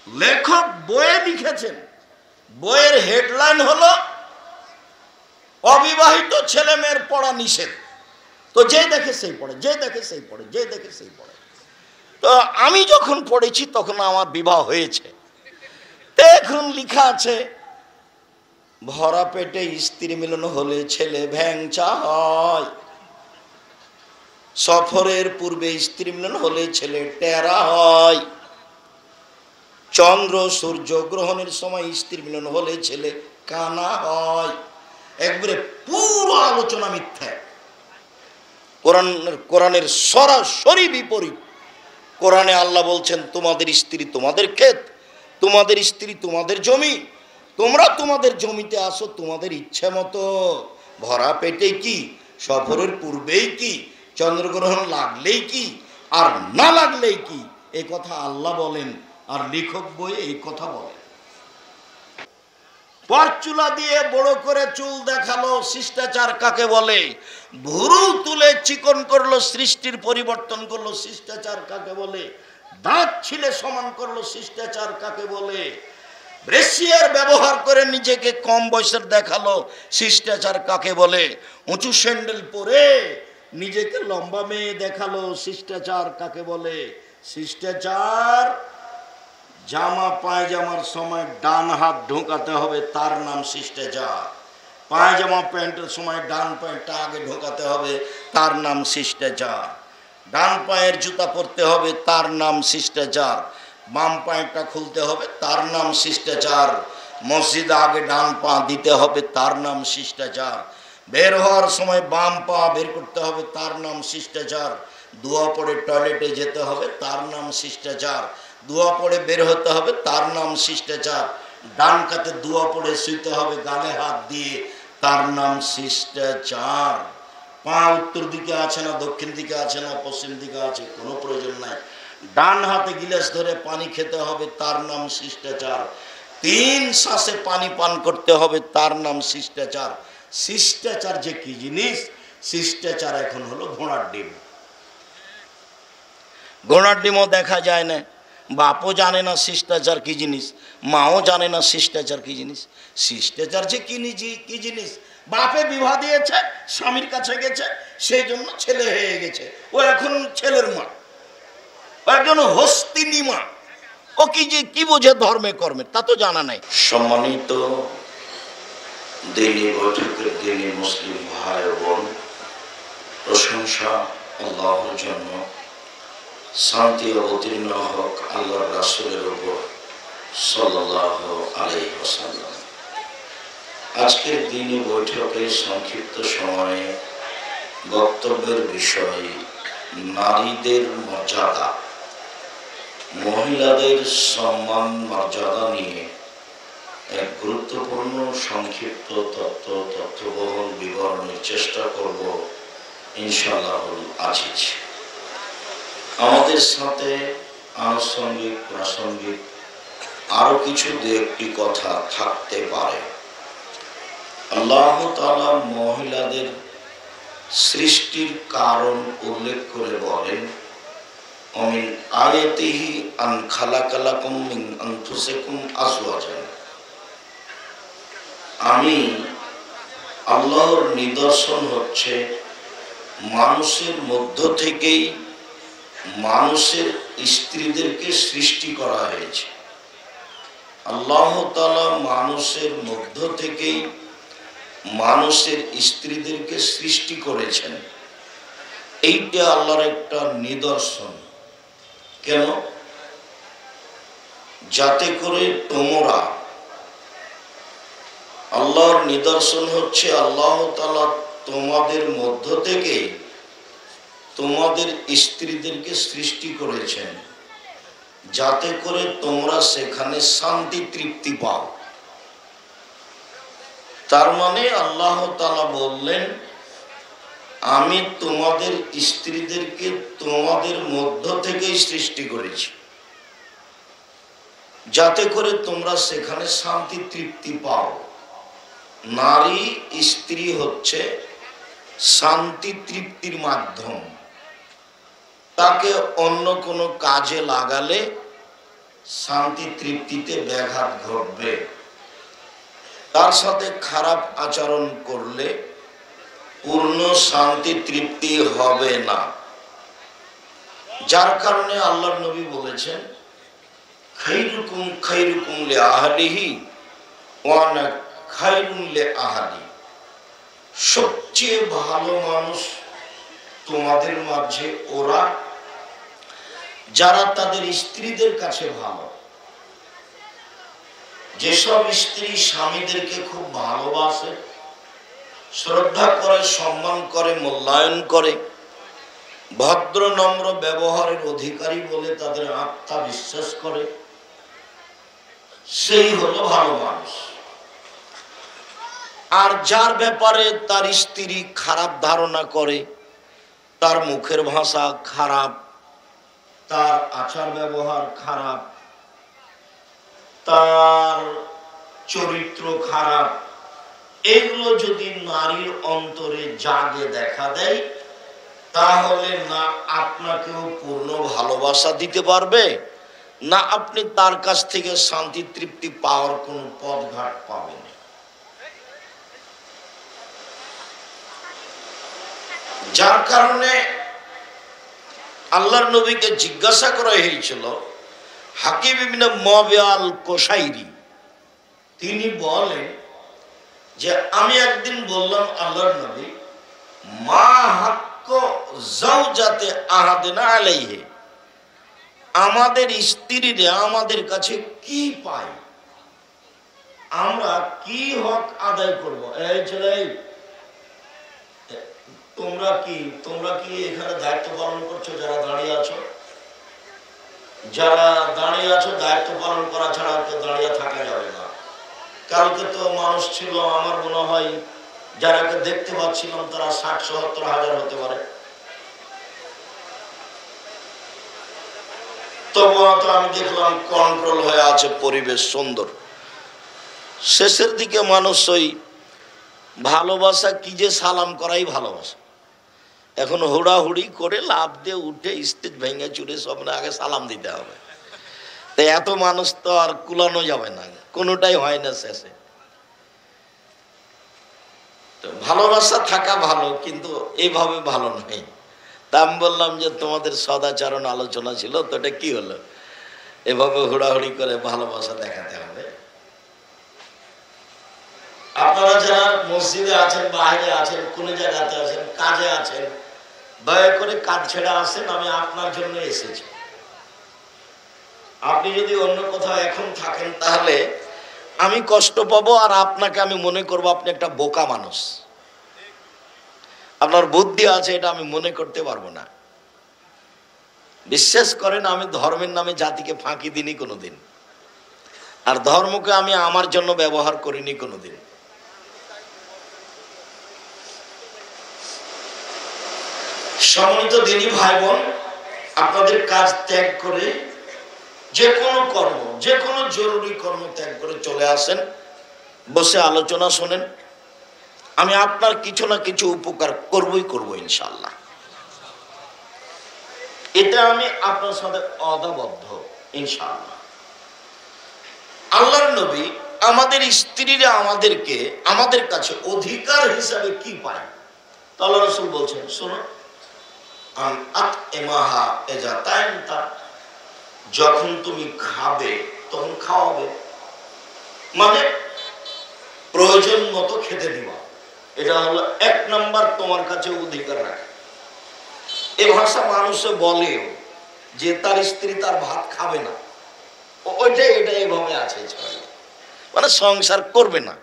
লেখক বইয়ে লিখেছেন, বইয়ের হেডলাইন হলো অবিবাহিত ছেলে মেয়ের পড়া নিষেধ। তো যে দেখে সেই পড়ে, যে দেখে সেই পড়ে, যে দেখে সেই পড়ে। তো আমি যখন পড়েছি তখন আমার বিবাহ হয়েছে। এখন লেখা আছে, ভরা পেটে স্ত্রী মিলন হলে ছেলে ভ্যাংচা হয়, সফরের পূর্বে স্ত্রী মিলন হলে ছেলে টেরা হয়, চন্দ্র সূর্য গ্রহণের সময় স্ত্রী মিলন হলে ছেলে কানা হয়। একবারে পুরো আলোচনা মিথ্যা। কোরআনের সরাসরি বিপরীত। কোরআনে আল্লাহ বলছেন, তোমাদের স্ত্রী তোমাদের ক্ষেত, তোমাদের স্ত্রী তোমাদের জমি, তোমরা তোমাদের জমিতে আসো তোমাদের ইচ্ছে মতো, ভরা পেটে কি, সফরের পূর্বেই কি, চন্দ্রগ্রহণ লাগলেই কি, আর না লাগলেই কি, এই কথা আল্লাহ বলেন, আর লেখক বই এই কথা বলেন। পরচুলা দিয়ে বড় করে চুল দেখালো, শিষ্টাচার কাকে বলে? ভুরু তুলে চিকন করলো, সৃষ্টির পরিবর্তন করলো, শিষ্টাচার কাকে বলে? দাঁত ছিলে সমান করলো, শিষ্টাচার কাকে বলে? ব্রেসিয়ার ব্যবহার করে নিজেকে কম বয়সের দেখালো, শিষ্টাচার কাকে বলে? উঁচু স্যান্ডেল পরে নিজেকে লম্বা মেয়ে দেখালো, শিষ্টাচার কাকে বলে? শিষ্টাচার জামা পায়জামার সময় ডান হাত ঢোকাতে হবে, তার নাম শিষ্টাচার। পায়জামা প্যান্টের সময় ডান প্যান্টটা আগে ঢোকাতে হবে, তার নাম শিষ্টাচার। ডান পায়ের জুতা পরতে হবে, তার নাম শিষ্টাচার। বাম পায়েরটা খুলতে হবে, তার নাম শিষ্টাচার। মসজিদে আগে ডান পা দিতে হবে, তার নাম শিষ্টাচার। বের হওয়ার সময় বাম পা বের করতে হবে, তার নাম শিষ্টাচার। দোয়া পড়ে টয়লেটে যেতে হবে, তার নাম শিষ্টাচার। দোয়া পড়ে বের হতে হবে, তার নাম শিষ্টাচার। ডান কাতে দোয়া পড়ে শুইতে হবে গালে হাত দিয়ে, তার নাম শিষ্টাচার। পা উত্তর দিকে আছে না দক্ষিণ দিকে আছে না পশ্চিম দিকে আছে কোনো প্রয়োজন নাই। ডান হাতে গিলাস ধরে পানি খেতে হবে, তার নাম শিষ্টাচার। 3 শ্বাসে পানি পান করতে হবে, তার নাম শিষ্টাচার। শিষ্টাচার যে কি জিনিস, শিষ্টাচার এখন হলো ঘোড়ার ডিম। ঘোড়ার ডিমও দেখা যায় না, বাপও জানে না শিষ্টাচার কি জিনিস, মাও জানে না শিষ্টাচার কি জিনিস। শিষ্টাচার যে কি জিনিস, বাপে বিবাহ দিয়েছে, স্বামীর কাছে গেছে, সেই জন্য ছেলে হয়ে গেছে, ও এখন ছেলের মা, ও একজন হস্তিনী মা। ও কি বোঝে ধর্মে কর্মে, তা তো জানা নাই। সম্মানিত দিনী বৈঠকের দিনী মুসলিম ভাই বোন, প্রশংসা আল্লাহর জন্য, শান্তি অবতীর্ণ হোক আল্লাহর রাসূলের উপর সাল্লাল্লাহু আলাইহি ওয়াসাল্লাম। আজকের দিনী বৈঠকে সংক্ষিপ্ত সময়ে বক্তব্যের বিষয় নারীদের মর্যাদা, মহিলাদের সম্মান মর্যাদা নিয়ে এক গুরুত্বপূর্ণ সংক্ষিপ্ত তথ্যবহুল বিবরণের চেষ্টা করব ইনশাআল্লাহুল আজিজ। আমাদের সাথে আনুষঙ্গিক প্রাসঙ্গিক আরো কিছু দু একটি কথা থাকতে পারে। আল্লাহ তাআলা মহিলাদের সৃষ্টির কারণ উল্লেখ করে বলেন, অমিন আয়াতিহি আন খালাকালাকুম মিন আনফুসিকুম আজওয়াজান। আমি আল্লাহর নিদর্শন হচ্ছে মানুষের মধ্য থেকেই মানুষের স্ত্রীদেরকে সৃষ্টি করা হয়েছে। আল্লাহ তাআলা মানুষের মধ্য থেকেই মানুষের স্ত্রীদেরকে সৃষ্টি করেছেন। এইটা আল্লাহর একটা নিদর্শন। কেন? যাতে করে তোমরা, আল্লাহর নিদর্শন হচ্ছে আল্লাহ তাআলা তোমাদের মধ্য থেকে তোমাদের স্ত্রীদেরকে সৃষ্টি করেছেন, যাতে করে তোমরা সেখানে শান্তি তৃপ্তি পাও। তার মানে আল্লাহ তাআলা বললেন, আমি তোমাদের স্ত্রীদেরকে তোমাদের মধ্য থেকেই সৃষ্টি করেছি, যাতে করে তোমরা সেখানে শান্তি তৃপ্তি পাও। নারী স্ত্রী হচ্ছে শান্তি তৃপ্তির মাধ্যম। তাকে অন্য কোনো কাজে লাগালে শান্তি তৃপ্তিতে ব্যাঘাত ঘটবে, তার সাথে খারাপ আচরণ করলে পূর্ণ শান্তি তৃপ্তি হবে না। যার কারণে আল্লাহর নবী বলেছেন, খাইরুকুম খাইরুকুম লি আহলিহি ওয়া আনা খাইরুন লি আহলি। সবচেয়ে ভালো মানুষ তোমাদের মাঝে ওরা যারা তাদের স্ত্রীদের কাছে ভালো। যেসব স্ত্রী স্বামীদেরকে খুব ভালোবাসে, শ্রদ্ধা করে, সম্মান করে, মূল্যায়ন করে, ভদ্র নম্র ব্যবহারের অধিকারী বলে তাদের আত্মা বিশ্বাস করে, সেই হলো ভালো মানুষ। আর যার ব্যাপারে তার স্ত্রী খারাপ ধারণা করে, তার মুখের ভাষা খারাপ, তার আচার ব্যবহার খারাপ, তার চরিত্র খারাপ, এগুলো যদি নারীর অন্তরে জাগে দেখা দেয়, তাহলে না আপনাকেও পূর্ণ ভালোবাসা দিতে পারবে, না আপনি তার কাছ থেকে শান্তি তৃপ্তি পাওয়ার কোনো পথঘাট পাবেন। যার কারণে আল্লাহর নবীকে জিজ্ঞাসা করা হয়েছিল, হাকিম ইবনে মুআবিয়াল কোশাইরি তিনি বলেন যে আমি একদিন বললাম, আল্লাহর নবী, মা হাক্ক যাওজাতে আহাদিনা আলাইহি, আমাদের স্ত্রীরা আমাদের কাছে কি পায়, আমরা কি হক আদায় করব। এই ছেলে, তোমরা কি এখানে দায়িত্ব পালন করছো? যারা দাঁড়িয়ে আছো, দায়িত্ব পালন করা ছাড়া কেউ দাঁড়িয়ে থাকা যাবে না। কালকে তো মানুষ ছিল, আমার মনে হয় যারাকে দেখতে পাচ্ছিলাম তারা 60-70 হাজার হতে পারে। তবুও তো আমি দেখলাম কন্ট্রোল হয়ে আছে, পরিবেশ সুন্দর। শেষের দিকে মানুষ ওই ভালোবাসা কি যে সালাম করাই ভালোবাসা, এখন হুড়াহুড়ি করে লাভ দিয়ে উঠে স্টেজ ভেঙে চুরে সব আগে সালাম দিতে হবে। তাই এত মানুষ তো আর কুলানো যাবে না, কোনোটাই হয় না শেষে। তো ভালোবাসা থাকা ভালো, কিন্তু এইভাবে ভালো নয়। তা আমি বললাম যে তোমাদের সদাচরণ আলোচনা ছিল, তো এটা কি হলো? এভাবে হুড়াহুড়ি করে ভালোবাসা দেখাতে হবে। আপনারা যারা মসজিদে আছেন, বাইরে আছেন, কোন জায়গাতে আছেন, কাজে আছেন, দয়া করে কাজ ছেড়ে আসেন, আমি আপনার জন্য এসেছি। আপনি যদি অন্য কোথাও এখন থাকেন তাহলে আমি কষ্ট পাবো, আর আপনাকে আমি মনে করবো আপনি একটা বোকা মানুষ, আপনার বুদ্ধি আছে, এটা আমি মনে করতে পারবো না। বিশ্বাস করেন, আমি ধর্মের নামে জাতিকে ফাঁকি দিইনি কোনোদিন, আর ধর্মকে আমি আমার জন্য ব্যবহার করিনি কোনোদিন। সম্মানিত দিনী ভাই বোন, আপনাদের কাজ ত্যাগ করে যে কোনো কর্ম, যে কোনো জরুরি কর্ম ত্যাগ করে চলে আসেন, বসে আলোচনা শোনেন। আমি আপনার কিছু না কিছু উপকার করব ইনশাআল্লাহ। এটা আমি আপনার সাথে অদাবদ্ধ ইনশাআল্লাহ। আল্লাহর নবী আমাদের স্ত্রীরা আমাদের কাছে অধিকার হিসাবে কি পায়, আল্লাহ রাসূল বলছেন, শোনো, যখন তুমি খাবে তখন খাওয়াবে, মানে প্রয়োজন মতো খেতে দিবা। এটা হলো 1 নাম্বার তোমার কাছে অধিকার রাখে। এ ভাষা মানুষে বলেও যে তার স্ত্রী তার ভাত খাবে না, এটা এভাবে আছে, মানে সংসার করবে না।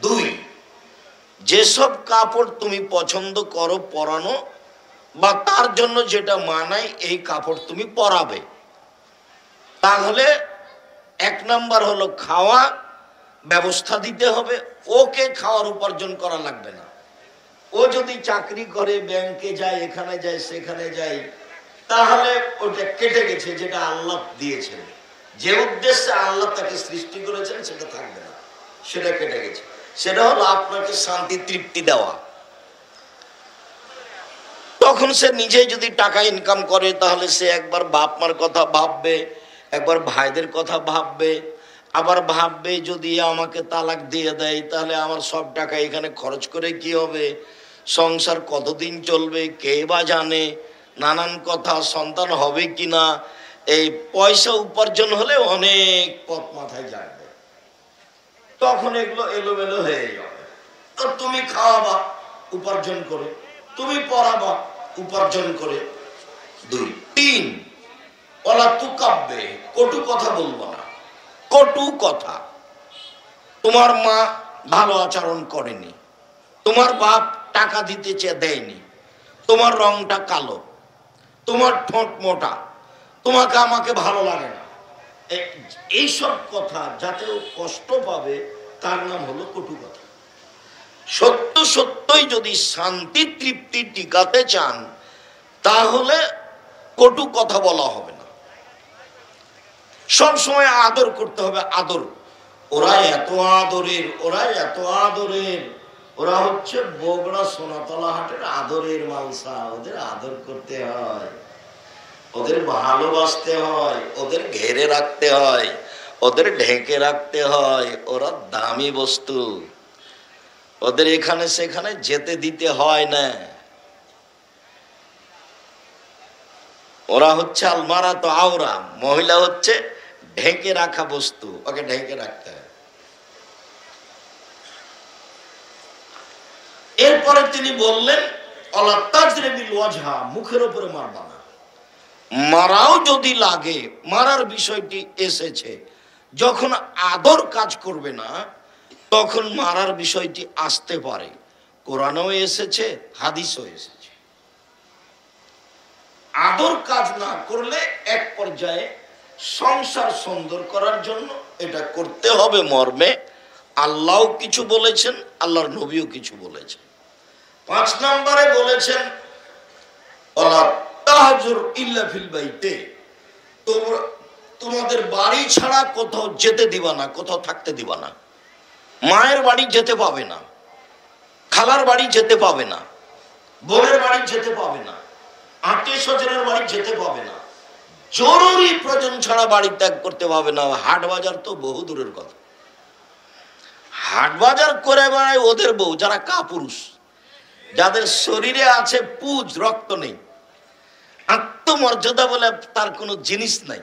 2, যেসব কাপড় তুমি পছন্দ করো পরানো, বা তার জন্য যেটা মানায় এই কাপড় তুমি পরাবে। তাহলে 1 নাম্বার হলো খাওয়া ব্যবস্থা দিতে হবে। ওকে খাওয়ার উপার্জন করা লাগবে না। ও যদি চাকরি করে, ব্যাংকে যায়, এখানে যায়, সেখানে যায়, তাহলে ওটা কেটে গেছে, যেটা আল্লাহ দিয়েছেন, যে উদ্দেশ্যে আল্লাহ তাকে সৃষ্টি করেছেন সেটা থাকবে না, সেটা কেটে গেছে। সেটা হলো আপনাকে শান্তি তৃপ্তি দেওয়া। তখন সে নিজেই যদি টাকা ইনকাম করে তাহলে সে একবার বাপ মার কথা ভাববে, একবার ভাইদের কথা ভাববে, আবার ভাববে যদি আমাকে তালাক দিয়ে দেয় তাহলে আমার সব টাকা এখানে খরচ করে কি হবে, সংসার কতদিন চলবে কে বা জানে, নানান কথা, সন্তান হবে কিনা। এই পয়সা উপার্জন হলে অনেক পথ মাথায় যাবে, তখন এগুলো এলোমেলো হয়ে যাবে। তো তুমি খাওয়াবা উপার্জন করে, তুমি পড়াবা উপার্জন করে। 2 3 ওলা তুকাব্বে, কটু কথা বলবো না। কটু কথা, তোমার মা ভালো আচরণ করেনি, তোমার বাপ টাকা দিতে চেয়ে দেয়নি, তোমার রংটা কালো, তোমার ঠোঁট মোটা, তোমাকে আমাকে ভালো লাগে না, এইসব কথা যাতে ও কষ্ট পাবে তার নাম হলো কটু কথা। সত্য সত্যই যদি শান্তি তৃপ্তি টিকাতে চান তাহলে কটু কথা বলা হবে না, সব সময় আদর করতে হবে। আদর, ওরা এত আদরের, ওরা এত আদরের, ওরা হচ্ছে বগুড়া সোনাতলা হাটের আদরের মালসা, ওদের আদর করতে হয়, ওদের ভালোবাসতে হয়, ওদের ঘেরে রাখতে হয়, ওদের ঢেকে রাখতে হয়। ওরা দামি বস্তু, ওদের এখানে সেখানে যেতে দিতে হয় না। ওরা হচ্ছে আলমারা তো আওরা, মহিলা হচ্ছে ঢেকে রাখা বস্তু, ওকে ঢেকে রাখতে হয়। এরপরে তিনি বললেন আলা তাজরিবিল ওয়াজহা, মুখের উপরে মারবা না। মারাও যদি লাগে, মারার বিষয়টি এসেছে, যখন আদর কাজ করবে না তখন মারার বিষয়টি আসতে পারে। কোরআনেও এসেছে, হাদিসও এসেছে। আদর কাজ না করলে এক পর্যায়ে সংসার সুন্দর করার জন্য এটা করতে হবে মর্মে আল্লাহও কিছু বলেছেন, আল্লাহর নবীও কিছু বলেছেন। 5 নম্বরে বলেছেন ওয়ালা তাহজুর ইল্লা ফিল বাইতে, তোমাদের বাড়ি ছাড়া কোথাও যেতে দিবা না, কোথাও থাকতে দিবা না। মায়ের বাড়ি যেতে পাবে না, খালার বাড়ি যেতে পাবে না, বোনের বাড়ি যেতে পাবে না, আত্মীয় স্বজনের বাড়ি যেতে পাবে না, জরুরি প্রয়োজন ছাড়া বাড়ি ত্যাগ করতে পাবে না। হাট বাজার তো বহু দূরের কথা, হাট বাজার করে বেড়ায় ওদের বউ যারা কাপুরুষ, যাদের শরীরে আছে পুজ, রক্ত নেই, আত্মমর্যাদা বলে তার কোনো জিনিস নাই,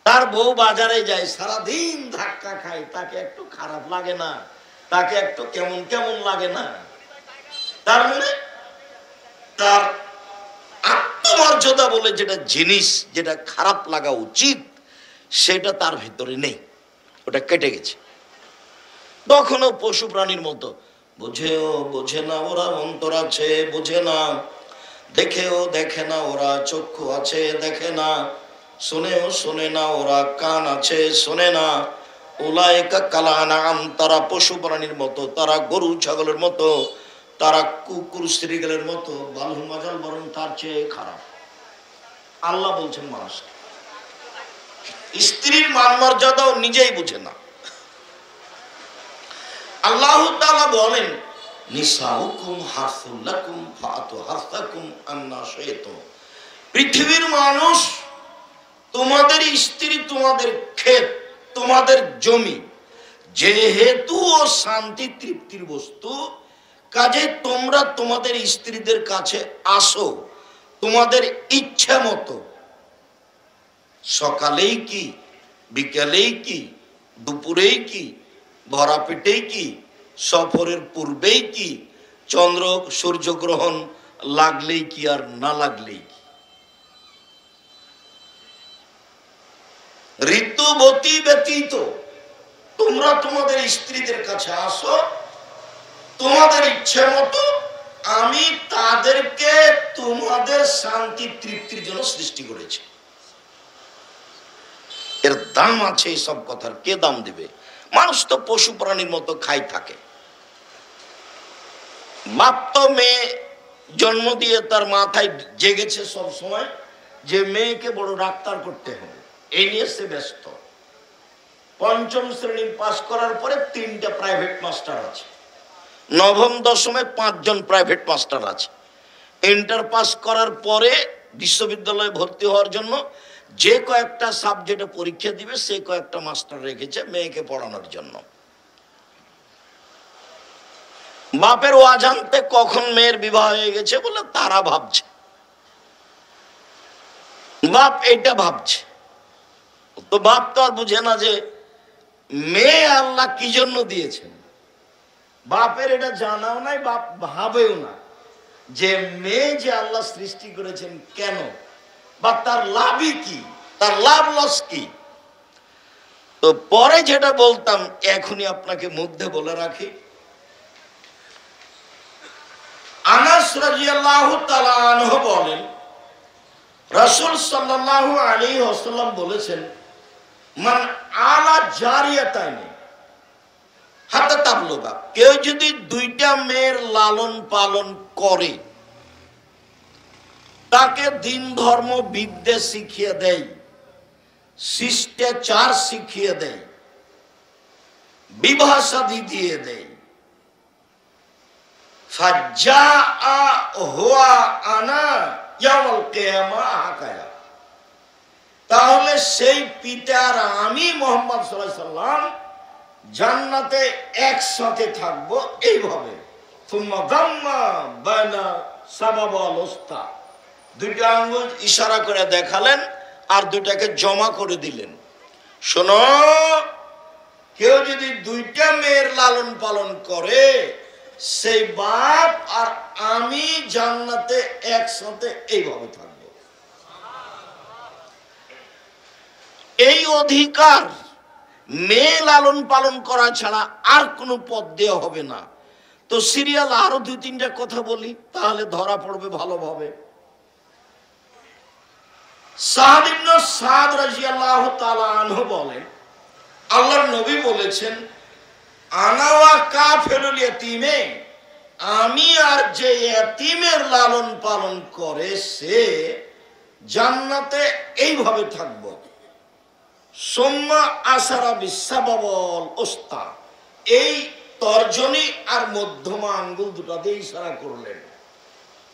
তার বউ বাজারে যায় সারাদিন ধাক্কা খায়, তাকে একটু খারাপ লাগে না, তাকে একটু কেমন কেমন লাগে না? তার মানে তার আত্মমর্যাদা বলে যেটা জিনিস, যেটা খারাপ লাগা উচিত, সেটা তার ভিতরে নেই, ওটা কেটে গেছে। তখনও পশু প্রাণীর মতো বোঝেও বোঝে না, ওরা অন্তর আছে বোঝে না, দেখেও দেখে না, ওরা চক্ষু আছে দেখে না, শুনেও শোনে না, ওরা কান আছে শোনে না। উলাইকা কাল আনআম, তারা পশু প্রাণীর মতো, তারা গরু ছাগলের মতো, তারা কুকুর শ্রীগালের মতো, বালহুম আযাল, বরং তার চেয়ে খারাপ। আল্লাহ বলছেন মানুষ স্ত্রীর মান মর্যাদাও নিজেই বুঝে না। আল্লাহ তাআলা বলেন নিসাউকুম হারসুল লাকুম ফাতু হারসাকুম আন্না শাইতুম, পৃথিবীর মানুষ তোমাদের স্ত্রী, তোমাদের ক্ষেত, তোমাদের জমি, যেহেতু ও শান্তি তৃপ্তির বস্তু, কাজে তোমরা তোমাদের স্ত্রীদের কাছে আসো তোমাদের ইচ্ছা মতো, সকালেই কি, বিকালেই কি, দুপুরেই কি, ভরা পেটেই কি, সফরের পূর্বেই কি, চন্দ্র সূর্যগ্রহণ লাগলেই কি আর না লাগলেই কি, ঋতুবতী ব্যতীত তোমরা তোমাদের স্ত্রীদের কাছে আসো তোমাদের ইচ্ছে মতো। আমি তাদেরকে তোমাদের শান্তি তৃপ্তির জন্য সৃষ্টি করেছি। এর দাম আছে, এইসব কথার কে দাম দিবে? মানুষ তো পশু প্রাণীর মতো খাই থাকে। বাপ তো মেয়ে জন্ম দিয়ে তার মাথায় জেগেছে সব সময় যে মেয়েকে বড় ডাক্তার করতে হবে, এই নিয়ে সে ব্যস্ত। 5ম শ্রেণী পাস করার পরে 3টা প্রাইভেট মাস্টার আছে, 9ম 10মে 5 জন প্রাইভেট মাস্টার আছে। ইন্টার পাস করার পরে বিশ্ববিদ্যালয়ে ভর্তি হওয়ার জন্য যে কয়েকটা সাবজেক্টে পরীক্ষা দিবে সেই কয়েকটা মাস্টার রেখেছে মেয়েকে পড়ানোর জন্য। বাপের অজান্তে কখন মেয়ের বিবাহ হয়ে গেছে বলে তারা ভাবছে, বাপ এটা ভাবছে। তো বাপ তো আর বুঝে না যে মেয়ে আল্লাহ কি জন্য দিয়েছেন। বাপের এটা জানাও নাই, বাপ ভাবেও না যে মেয়ে যে আল্লাহ সৃষ্টি করেছেন কেন, বা তার লাভই কি, তার লাভ লস কি। তো পরে যেটা বলতাম এখনই আপনাকে মধ্যে বলে রাখি, আনাস রাদিয়াল্লাহু তাআলা আনহু বলেন, রাসূল সাল্লাল্লাহু আলাইহি ওয়াসাল্লাম বলেছেন, মান আলা জারিয়াতাইনি হাত্তা তাবলুগা, কেউ যদি দুইটা মেয়ের লালন পালন করে, তাকে দিন ধর্ম বিদ্যা শিখিয়ে দেয়, শিষ্টাচার শিখিয়ে দেয়, বিবাহ শাদী দিয়ে দেয়, তাহলে সেই পিতার আমি মুহাম্মদ সাল্লাল্লাহু আলাইহি সাল্লাম জান্নাতে একসাথে থাকবো এইভাবে। দুইটা আঙ্গুল ইশারা করে দেখালেন আর দুইটাকে জমা করে দিলেন। শোনো, কেউ যদি দুইটা মেয়ের লালন পালন করে, সেই বাপ আর আমি জান্নাতে একসাথে এইভাবে থাকবো। এই অধিকার মেয়ে লালন পালন করা ছাড়া আর কোনো পথ দেওয়া হবে না। তো সিরিয়াল আরো দুই তিনটা কথা বলি, তাহলে ধরা পড়বে ভালোভাবে। সাদ ইবনে সাদ রাদিয়াল্লাহু তাআলা আনহু বলেন, আল্লাহর নবী বলেছেন, আনা ওয়া কাফিরুল ইয়াতীমে, আমি আর যে ইয়াতীমের লালন পালন করে সে জান্নাতে এইভাবে থাকবো। সুম্মা আশারা বিসাবাবল উস্তা, এই তর্জনী আর মধ্যমা আঙ্গুল দুটো দিয়ে ইশারা করলেন।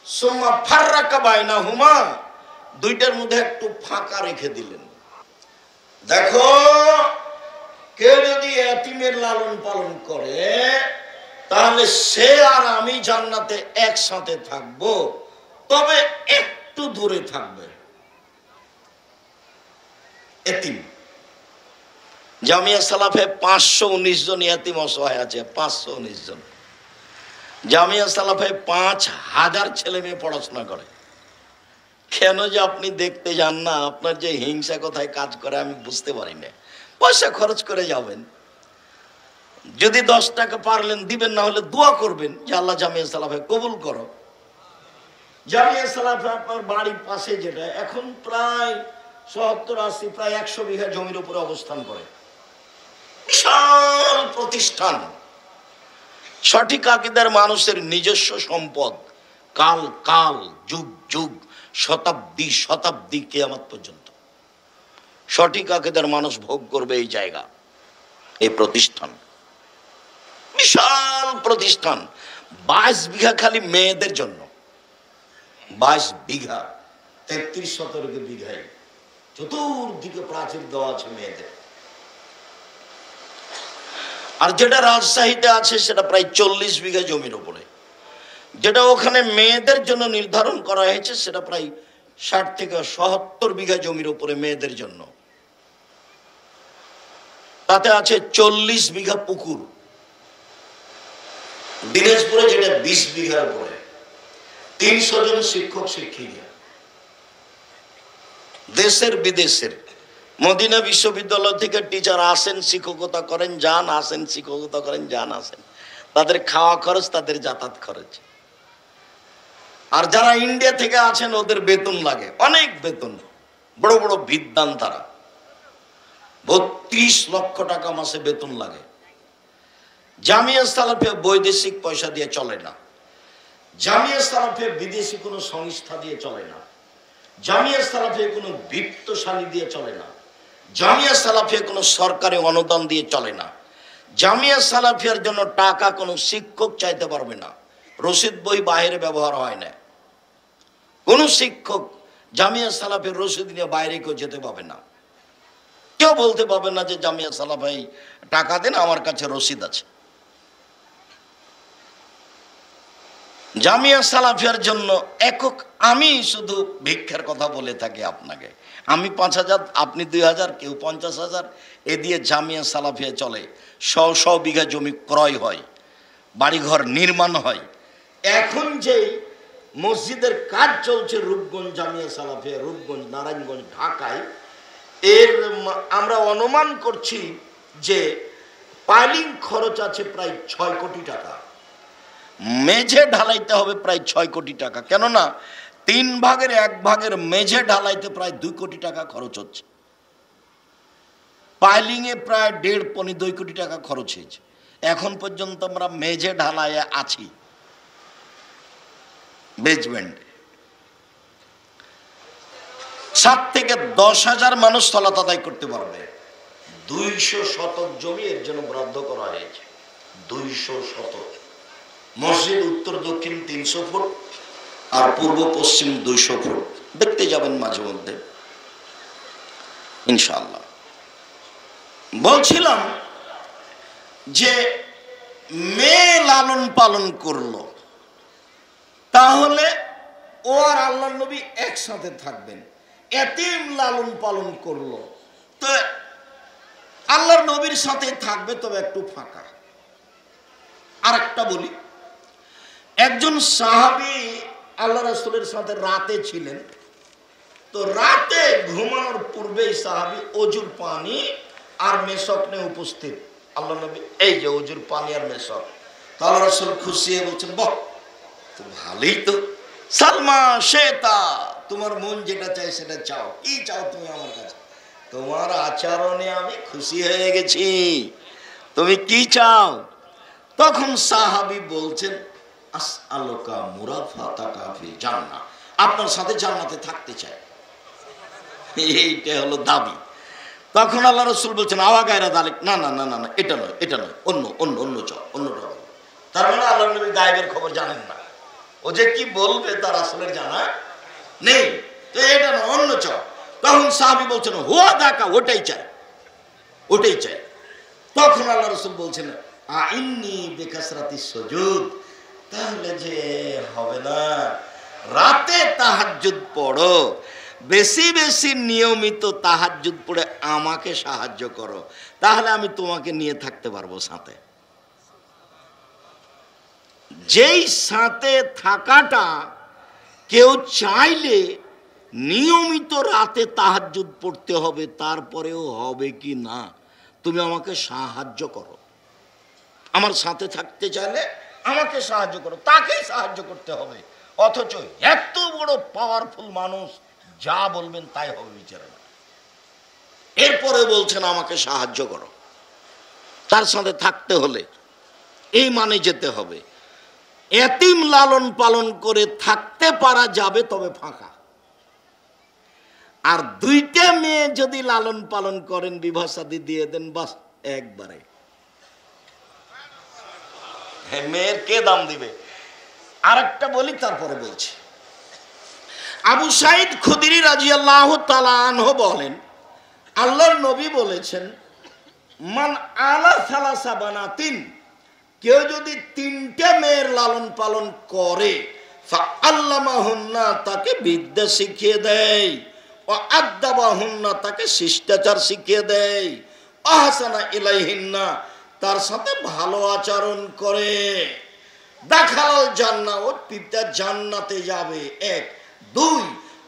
সুম্মা ফাররাকা বাইনাহুমা, দুইটার মধ্যে একটু ফাঁকা রেখে দিলেন। দেখো, কেউ যদি ইয়াতীমের লালন পালন করে, তাহলে সে আর আমি জান্নাতে একসাথে থাকবো, তবে একটু দূরে থাকবে এতিম। জামিয়া সালাফে 519 জন ইয়াতীম অসহায় আছে, 519 জন। জামিয়া সালাফে 5000 ছেলে মেয়ে পড়াশোনা করে। কেন যে আপনি দেখতে যান না, আপনার যে হিংসা কোথায় কাজ করে আমি বুঝতে পারি না। পয়সা খরচ করে যাবেন, যদি 10 টাকা পারলেন দিবেন, না হলে দোয়া করবেন যে আল্লাহ জামিয়া সালাফে কবুল করো। জামিয়া সালাফে আপনার বাড়ির পাশে, যেটা এখন প্রায় 70-80 প্রায় 100 বিঘা জমির উপরে অবস্থান করে, বিশাল প্রতিষ্ঠান। সঠিক আকীদার মানুষের নিজস্ব সম্পদ, কাল কাল, যুগ যুগ, শতাব্দী শতাব্দী, কিয়ামত পর্যন্ত সঠিক আকীদার মানুষ ভোগ করবে এই জায়গা, এই প্রতিষ্ঠান। বিশাল প্রতিষ্ঠান, 22 বিঘা খালি মেয়েদের জন্য, 22 বিঘা, 33 শতক বিঘায় চতুর্দিকে প্রাচীর দেওয়া আছে মেয়েদের। আর যেটা রাজশাহীতে আছে সেটা প্রায় 40 বিঘা জমির উপরে। যেটা ওখানে মেয়েদের জন্য নির্ধারণ করা হয়েছে সেটা প্রায় 60 থেকে 70 বিঘা জমির উপরে মেয়েদের জন্য। তাতে আছে 40 বিঘা পুকুর। দিনাজপুরে যেটা 20 বিঘার উপরে, 300 জন শিক্ষক শিক্ষিকা, দেশের বিদেশের। মদিনা বিশ্ববিদ্যালয় থেকে টিচার আসেন, শিক্ষকতা করেন, যান, আসেন, শিক্ষকতা করেন, যান, আসেন। তাদের খাওয়া খরচ, তাদের যাতায়াত খরচ। আর যারা ইন্ডিয়া থেকে আছেন ওদের বেতন লাগে, অনেক বেতন, বড় বড় বিদ্বান তারা, 32 লক্ষ টাকা মাসে বেতন লাগে। জামিয়া সালাফিয়া বৈদেশিক পয়সা দিয়ে চলে না, জামিয়া সালাফিয়া বিদেশি কোনো সংস্থা দিয়ে চলে না, জামিয়া সালাফিয়া কোনো বিত্তশালী দিয়ে চলে না, জামিয়া সালাফিয়া কোনো সরকারি অনুদান দিয়ে চলে না। জামিয়া সালাফিয়ার জন্য টাকা কোনো শিক্ষক চাইতে পারবে না, রসিদ বই বাইরে ব্যবহার হয় না। কোন শিক্ষক জামিয়া সালাফের রসিদ নিয়ে বাইরে কেউ যেতে পাবে না। কেউ বলতে পারবে না যে জামিয়া সালাফাই টাকা দেন, আমার কাছে রসিদ আছে। জামিয়া সালাফিয়ার জন্য একক আমি শুধু ভিক্ষার কথা বলে থাকি আপনাকে। আমি 5,000, আপনি 2,000, কেউ 50,000, এ দিয়ে জামিয়া সালাফিয়া চলে। 100 বিঘা জমি ক্রয় হয়, বাড়িঘর নির্মাণ হয়। এখন যে মসজিদের কাজ চলছে রূপগঞ্জ জামিয়া সালাফিয়া, রূপগঞ্জ, নারায়ণগঞ্জ, ঢাকায়, এর আমরা অনুমান করছি যে পাইলিং খরচ আছে প্রায় 6 কোটি টাকা। মেঝে ঢালাইতে হবে প্রায় 6 কোটি টাকা, কেননা 3 ভাগের 1 ভাগের মেঝে ঢালাইতে প্রায় 2 কোটি টাকা খরচ হচ্ছে। পাইলিংয়ে প্রায় 1.5-2 কোটি টাকা খরচ হয়েছে। এখন পর্যন্ত আমরা মেঝে ঢালাইয়ে আছি, বেজমেন্টে। 7 থেকে 10,000 মানুষ সালাত আদায় করতে পারবে। 200 শতক জমি এর জন্য বরাদ্দ করা হয়েছে। 200 শতক। মসজিদ উত্তর দক্ষিণ 300 ফুট আর পূর্ব পশ্চিম 200 ফুট। দেখতে যাবেন মাঝে মধ্যে ইনশাআল্লাহ। বলছিলাম যে মেয়ে লালন পালন করলো, তাহলে ও আর আল্লাহর নবী একসাথে থাকবেন। এতিম লালন পালন করলো, তো আল্লাহর নবীর সাথে থাকবে, তবে একটু ফাঁকা। আর একটা বলি, একজন সাহাবী আল্লাহ রাসূলের সাথে রাতে ছিলেন। তো রাতে ঘুমানোর পূর্বেই সাহাবী অজুর পানি আর মেশক নিয়ে উপস্থিত। আল্লাহ নবী এই যে অজুর পানি আর মেশক। তো আল্লাহ রাসূল খুশি হয়ে বলছেন, বাহ, তো ভালোই তো। সালমা শেতা, তোমার মন যেটা চাই সেটা চাও। কি চাও তুমি আমার কাছে? তোমার আচরণে আমি খুশি হয়ে গেছি, তুমি কি চাও? তখন সাহাবী বলছেন, আসআলুকা মুরাফাতাকা ফিল জান্নাহ, আপনার সাথে জান্নাতে থাকতে চাই। এইটা হলো দাবি। তখন আল্লাহ রাসূল বলছেন, আওয়া গায়রা যালিক, না না না না না, এটা নয়, এটা নয়, অন্য অন্য অন্য চাও, অন্যটা। তার মানে আল্লাহ নবী গায়েবের খবর জানেন না। ও যে কি বলবে তার আসলে জানা নেই। তো এটা না, অন্য চাও। তখন সাহাবী বলছেন, হুয়া দাকা, ওটাই চাই, ওটাই চাই। তখন আল্লাহ রাসূল বলছেন, আইন্নি বিকাসরাতিস সুজুদ, তাহলে যে হবে না, রাতে তাহাজ্জুদ পড়ো, বেশি বেশি নিয়মিত তাহাজ্জুদ পড়ে আমাকে সাহায্য করো, তাহলে আমি তোমাকে নিয়ে থাকতে পারবো সাথে। যেই সাথে থাকাটা কেউ চাইলে নিয়মিত রাতে তাহাজ্জুদ পড়তে হবে, তারপরেও হবে কি না, তুমি আমাকে সাহায্য করো। আমার সাথে থাকতে চাইলে আমাকে সাহায্য করো, তাকেই সাহায্য করতে হবে। অথচ এত বড় পাওয়ারফুল মানুষ, যা বলবেন তাই হবে বিচারে না। এরপরে বলছেন আমাকে সাহায্য করো, তার সাথে থাকতে হলে এই মানে যেতে হবে। এতিম লালন পালন করে থাকতে পারা যাবে, তবে ফাঁকা। আর 2টা মেয়ে যদি লালন পালন করেন, বিবাহ শাদী দিয়ে দেন, বাস একবারে। মেয়ের কে দাম দিবে? আরেকটা বলি, তারপরে বলছি। আবু সাঈদ খুদরি রাদিয়াল্লাহু তাআলা আনহু বলেন, আল্লাহর নবী বলেছেন, মান আলা সালাসা বানাতিন, কেউ যদি 3টে মেয়ের লালন পালন করে, ফাআল্লামাহুন্না, তাকে বিদ্যা শিখিয়ে দেয়, ও আদাবাহুন্না, তাকে শিষ্টাচার শিখিয়ে দেয়, আহসানা ইলাইহিন্না, তার সাথে ভালো আচরণ করে, দাখালাল জান্নাহ, ওর পিতা জান্নাতে যাবে। 1, 2,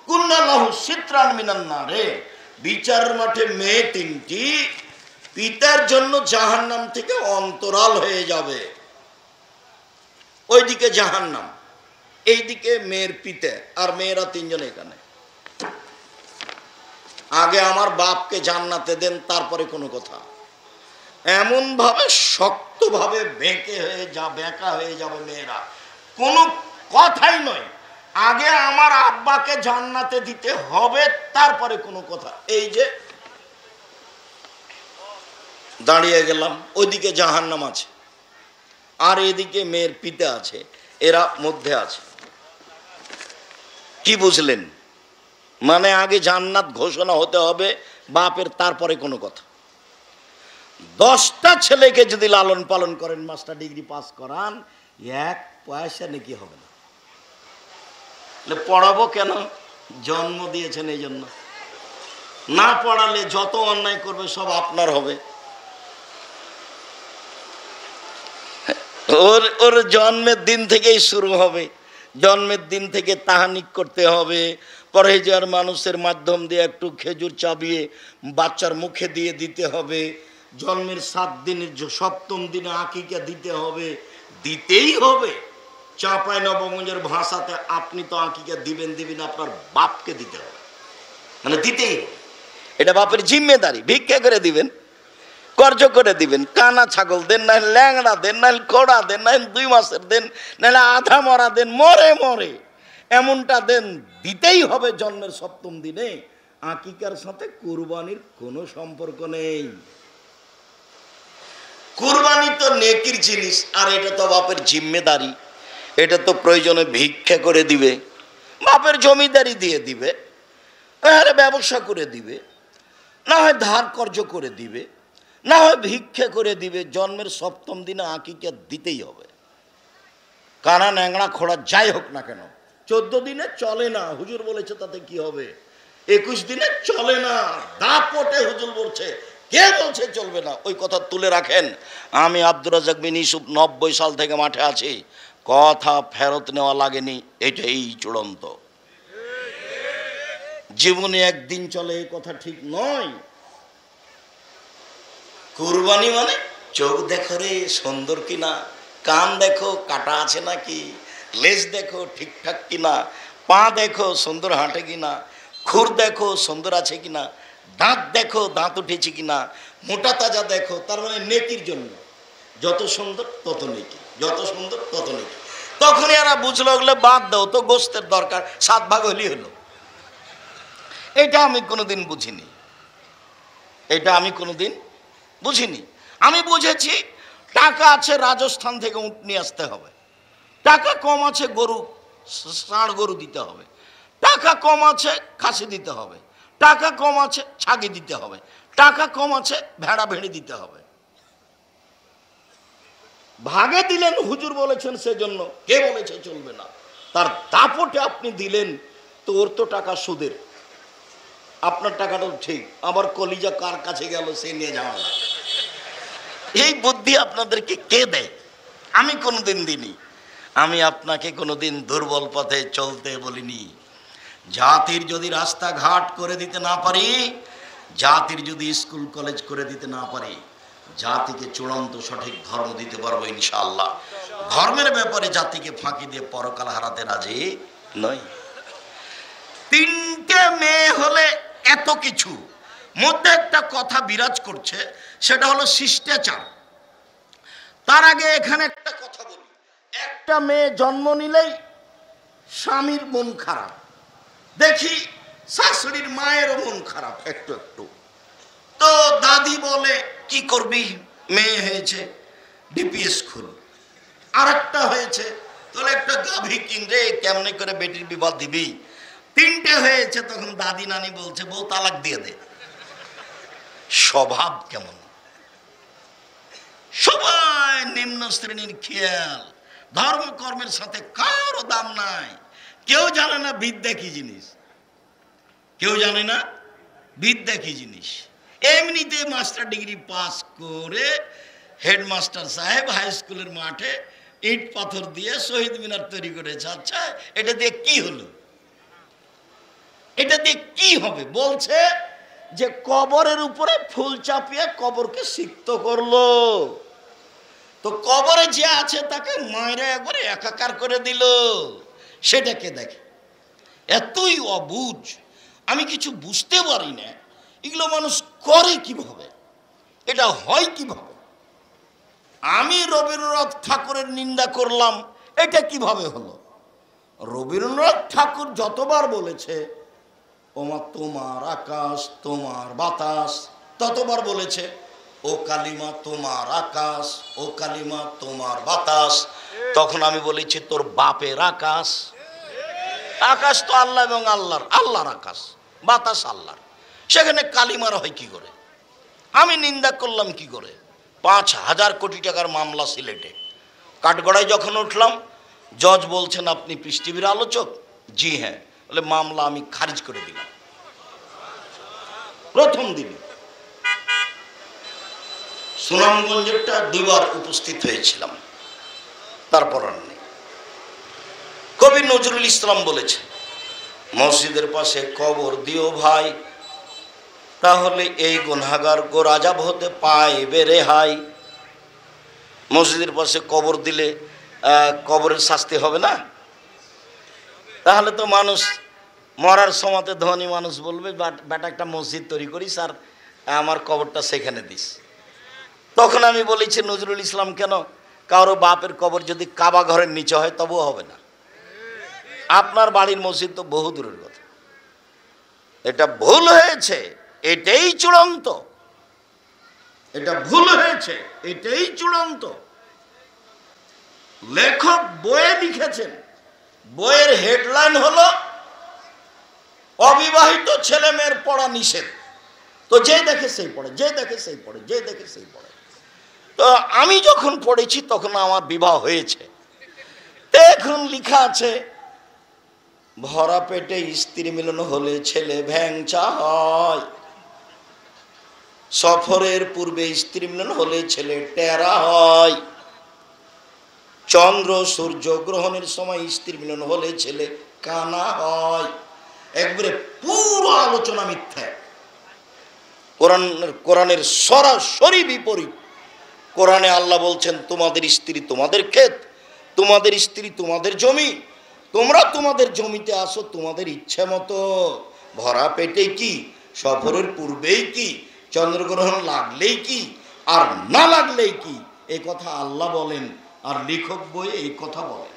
কুন্না লাহু সিতরান মিনান নারে, বিচারের মাঠে মেয়ে 3টি পিতার জন্য জাহান্নাম থেকে অন্তরাল হয়ে যাবে। ওইদিকে জাহান্নাম, এইদিকে মেয়ের পিতা, আর মেয়েরা 3 জন এখানে। আগে আমার বাপকে জান্নাতে দেন, তারপরে কোনো কথা। এমন ভাবে শক্তভাবে বেঁকা হয়ে যাবে মেয়েরা, কোনো কথাই নয়। আগে আমার আব্বাকে জান্নাতে দিতে হবে, তারপরে কোনো কথা। এই যে দাঁড়িয়ে গেলাম, ওইদিকে জাহান্নাম আছে, আর এদিকে মেয়ের পিতা আছে, এরা মধ্যে আছে। কি বুঝলেন? মানে আগে জান্নাত ঘোষণা হতে হবে বাপের, তারপরে কোনো কথা। 10টা ছেলেকে যদি লালন পালন করেন, মাস্টার ডিগ্রি পাস করান, 1 পয়সা নাকি হবে না। পড়াবো কেন? জন্ম দিয়েছেন এই জন্য। না পড়ালে যত অন্যায় করবে সব আপনার হবে। ওর জন্মের দিন থেকেই শুরু হবে। জন্মের দিন থেকে তাহানিক করতে হবে, পরহেজার মানুষের মাধ্যম দিয়ে একটু খেজুর চাবিয়ে বাচ্চার মুখে দিয়ে দিতে হবে। জন্মের 7 দিনের 7ম দিনে আকিকা দিতে হবে, দিতেই হবে। চাঁপাই নবগঞ্জের ভাষাতে আপনি তো আকিকা দিবেন, আপনার বাপকে দিতে হবে, মানে দিতেই হবে। এটা বাপের জিম্মেদারি। ভিক্ষা করে দিবেন, কর্জ করে দিবেন, কানা ছাগল দেন, না ল্যাংড়া দেন, না কোড়া দেন, না 2 মাসের দেন, নাহলে আধা মরা দেন, মরে এমনটা দেন, দিতেই হবে জন্মের 7ম দিনে। আকিকার সাথে কুরবানির কোনো সম্পর্ক নেই। কুরবানি তো নেকির জিনিস, আর এটা তো বাপের জিম্মেদারি। এটা তো প্রয়োজনে ভিক্ষা করে দিবে, বাপের জমিদারি দিয়ে দিবে, ব্যবসা করে দিবে, না হয় ধার কর্জ করে দিবে, না হয় ভিক্ষা করে দিবে। জন্মের 7ম দিনে আকিকা দিতেই হবে। কানা ন্যাংড়া খোড়া যাই হোক না কেন, 14 দিনে চলে না, হুজুর বলেছে, তাতে কি হবে? 21 দিনে চলে না, দাপটে হুজুর বলছে, কে বলছে চলবে না? ওই কথা তুলে রাখেন। আমি আব্দুর রাজ্জাক বিন ইউসুফ 90 সাল থেকে মাঠে আছি, কথা ফেরত নেওয়া লাগেনি, এটাই চূড়ান্ত। জীবনে একদিন চলে, এই কথা ঠিক নয়। কুরবানি মানে চোখ দেখো রে সুন্দর কিনা, কান দেখো কাটা আছে নাকি, লেজ দেখো ঠিকঠাক কিনা, পা দেখো সুন্দর হাঁটে কিনা, খুর দেখো সুন্দর আছে কিনা, দাঁত দেখো দাঁত উঠেছে কিনা, মোটা তাজা দেখো। তার মানে নেকির জন্য, যত সুন্দর তত নেকি, যত সুন্দর তত নেকি। তখনই এরা বুঝলো, ওগুলো বাদ দাও তো, গোস্তের দরকার, 7 ভাগ হলেই হলো। এটা আমি কোনোদিন বুঝিনি, এটা আমি কোনোদিন বুঝিনি। আমি বুঝেছি টাকা আছে, রাজস্থান থেকে উট নিয়ে আসতে হবে। টাকা কম আছে, গরু, ষাঁড় গরু দিতে হবে। টাকা কম আছে, খাসি দিতে হবে। টাকা কম আছে, ছাগি দিতে হবে। টাকা কম আছে, ভেড়া ভেড়ি দিতে হবে। ভাগে দিলেন, হুজুর বলেছেন, সেজন্য। কে বলেছে চলবে না? তার দাপটে আপনি দিলেন, তো ওর তো টাকা সুদের, আপনার টাকাটাও ঠিক। আবার কলিজা কার কাছে গেল সে নিয়ে যাওয়া না। এই বুদ্ধি আপনাদেরকে কে দেয়? আমি কোনোদিন দিইনি। আমি আপনাকে কোনোদিন দুর্বল পথে চলতে বলিনি। জাতির যদি রাস্তাঘাট করে দিতে না পারি, জাতির যদি স্কুল কলেজ করে দিতে না পারি, জাতিকে চূড়ান্ত সঠিক ধর্ম দিতে পারবো ইনশাআল্লাহ। ধর্মের ব্যাপারে জাতিকে ফাঁকি দিয়ে পরকাল হারাতে রাজি নয়। 3টে মেয়ে হলে এত কিছু, মধ্যে একটা কথা বিরাজ করছে, সেটা হলো শিষ্টাচার। তার আগে এখানে একটা কথা বলি, একটা মেয়ে জন্ম নিলেই স্বামীর মন খারাপ, দেখি শাশুড়ির মায়েরও মন খারাপ একটু একটু। তো দাদি বলে, কি করবি, মেয়ে হয়েছে ডিপিএস খুল। আর একটা হয়েছে, তাহলে একটা গাভী কিনরে, কেমনে করে বেটির বিবাহ দিবি। 3টে হয়েছে, তখন দাদি নানি বলছে, বউ তালাক দিয়ে দে। স্বভাব কেমন? সবাই নিম্ন শ্রেণীর খেয়াল, ধর্ম কর্মের সাথে কারো দাম নাই। কেউ জানে না বিদ্যা কি জিনিস, কেউ জানে না বিদ্যা কি জিনিস। এমনিতে মাস্টার ডিগ্রি পাস করে হেডমাস্টার সাহেব হাই স্কুলের মাঠে ইট পাথর দিয়ে শহীদ মিনার তৈরি করেছে। আচ্ছা, এটা দিয়ে কি হলো? এটা দিয়ে কি হবে? বলছে যে কবরের উপরে ফুল চাপিয়ে কবরকে সিক্ত করলো। তো কবরে যে আছে তাকে মায়েরা একবারে একাকার করে দিল। সেটাকে দেখে, এতই অবুঝ, আমি কিছু বুঝতে পারি না। এগুলো মানুষ করে কিভাবে, এটা হয় কিভাবে? আমি রবীন্দ্রনাথ ঠাকুরের নিন্দা করলাম, এটা কিভাবে হলো? রবীন্দ্রনাথ ঠাকুর যতবার বলেছে ওমা তোমার আকাশ তোমার বাতাস, ততবার বলেছে ও কালিমা তোমার আকাশ, ও কালিমা তোমার বাতাস। তখন আমি বলেছি তোর বাপের আকাশ। আকাশ তো আল্লাহ এবং আল্লাহর আকাশ, বাতাস আল্লাহর, সেখানে কালিমার হয় কি করে? আমি নিন্দা করলাম কি করে? 5,000 কোটি টাকার মামলা সিলেটে, কাঠগড়ায় যখন উঠলাম, জজ বলছেন আপনি পিস টিভির আলোচক? জি হ্যাঁ। বলে মামলা আমি খারিজ করে দিলাম প্রথম দিনে। সুনামগঞ্জেরটা 2 বার উপস্থিত হয়েছিলাম, তারপর আর নেই। কবি নজরুল ইসলাম বলেছে, মসজিদের পাশে কবর দিও ভাই, তাহলে এই গুনাহগার গো রাজাব হতে পাইবে রেহাই। মসজিদের পাশে কবর দিলে কবরের শাস্তি হবে না? তাহলে তো মানুষ মরার সময়তে ধনী মানুষ বলবে বেটা একটা মসজিদ তৈরি করিস আর আমার কবরটা সেখানে দিস। তখন আমি বলেছি নজরুল ইসলাম কেন, কারো বাপের কবর যদি কাবা ঘরের নিচে হয় তবুও হবে না। আপনার বাড়ির মসজিদ তো বহু দূরের কথা। এটা ভুল হয়েছে, এটাই চূড়ান্ত। এটা ভুল হয়েছে, এটাই চূড়ান্ত। লেখক বইয়ে লিখেছেন, বইয়ের হেডলাইন হলো অবিবাহিত ছেলে মেয়ের পড়া নিষেধ। তো যে দেখে সেই পড়ে, যে দেখে সেই পড়ে, যে দেখে সেই পড়ে। তো আমি যখন পড়েছি তখন আমার বিবাহ হয়েছে। এখন লেখা আছে, ভরা পেটে স্ত্রী মিলন হলে ছেলে ভ্যাংচা হয়, সফরের পূর্বে স্ত্রী মিলন হলে ছেলে টেরা হয়, চন্দ্র সূর্য গ্রহণের সময় স্ত্রী মিলন হলে ছেলে কানা হয়। একবারে পুরো আলোচনা মিথ্যা। কোরআনের সরাসরি বিপরীত। কোরআনে আল্লাহ বলছেন, তোমাদের স্ত্রী তোমাদের ক্ষেত, তোমাদের স্ত্রী তোমাদের জমি, তোমরা তোমাদের জমিতে আসো তোমাদের ইচ্ছা মতো, ভরা পেটে কি, সফরের পূর্বেই কি, চন্দ্রগ্রহণ লাগলেই কি আর না লাগলেই কি, এই কথা আল্লাহ বলেন। আর লেখক বইয়ে এই কথা বলে।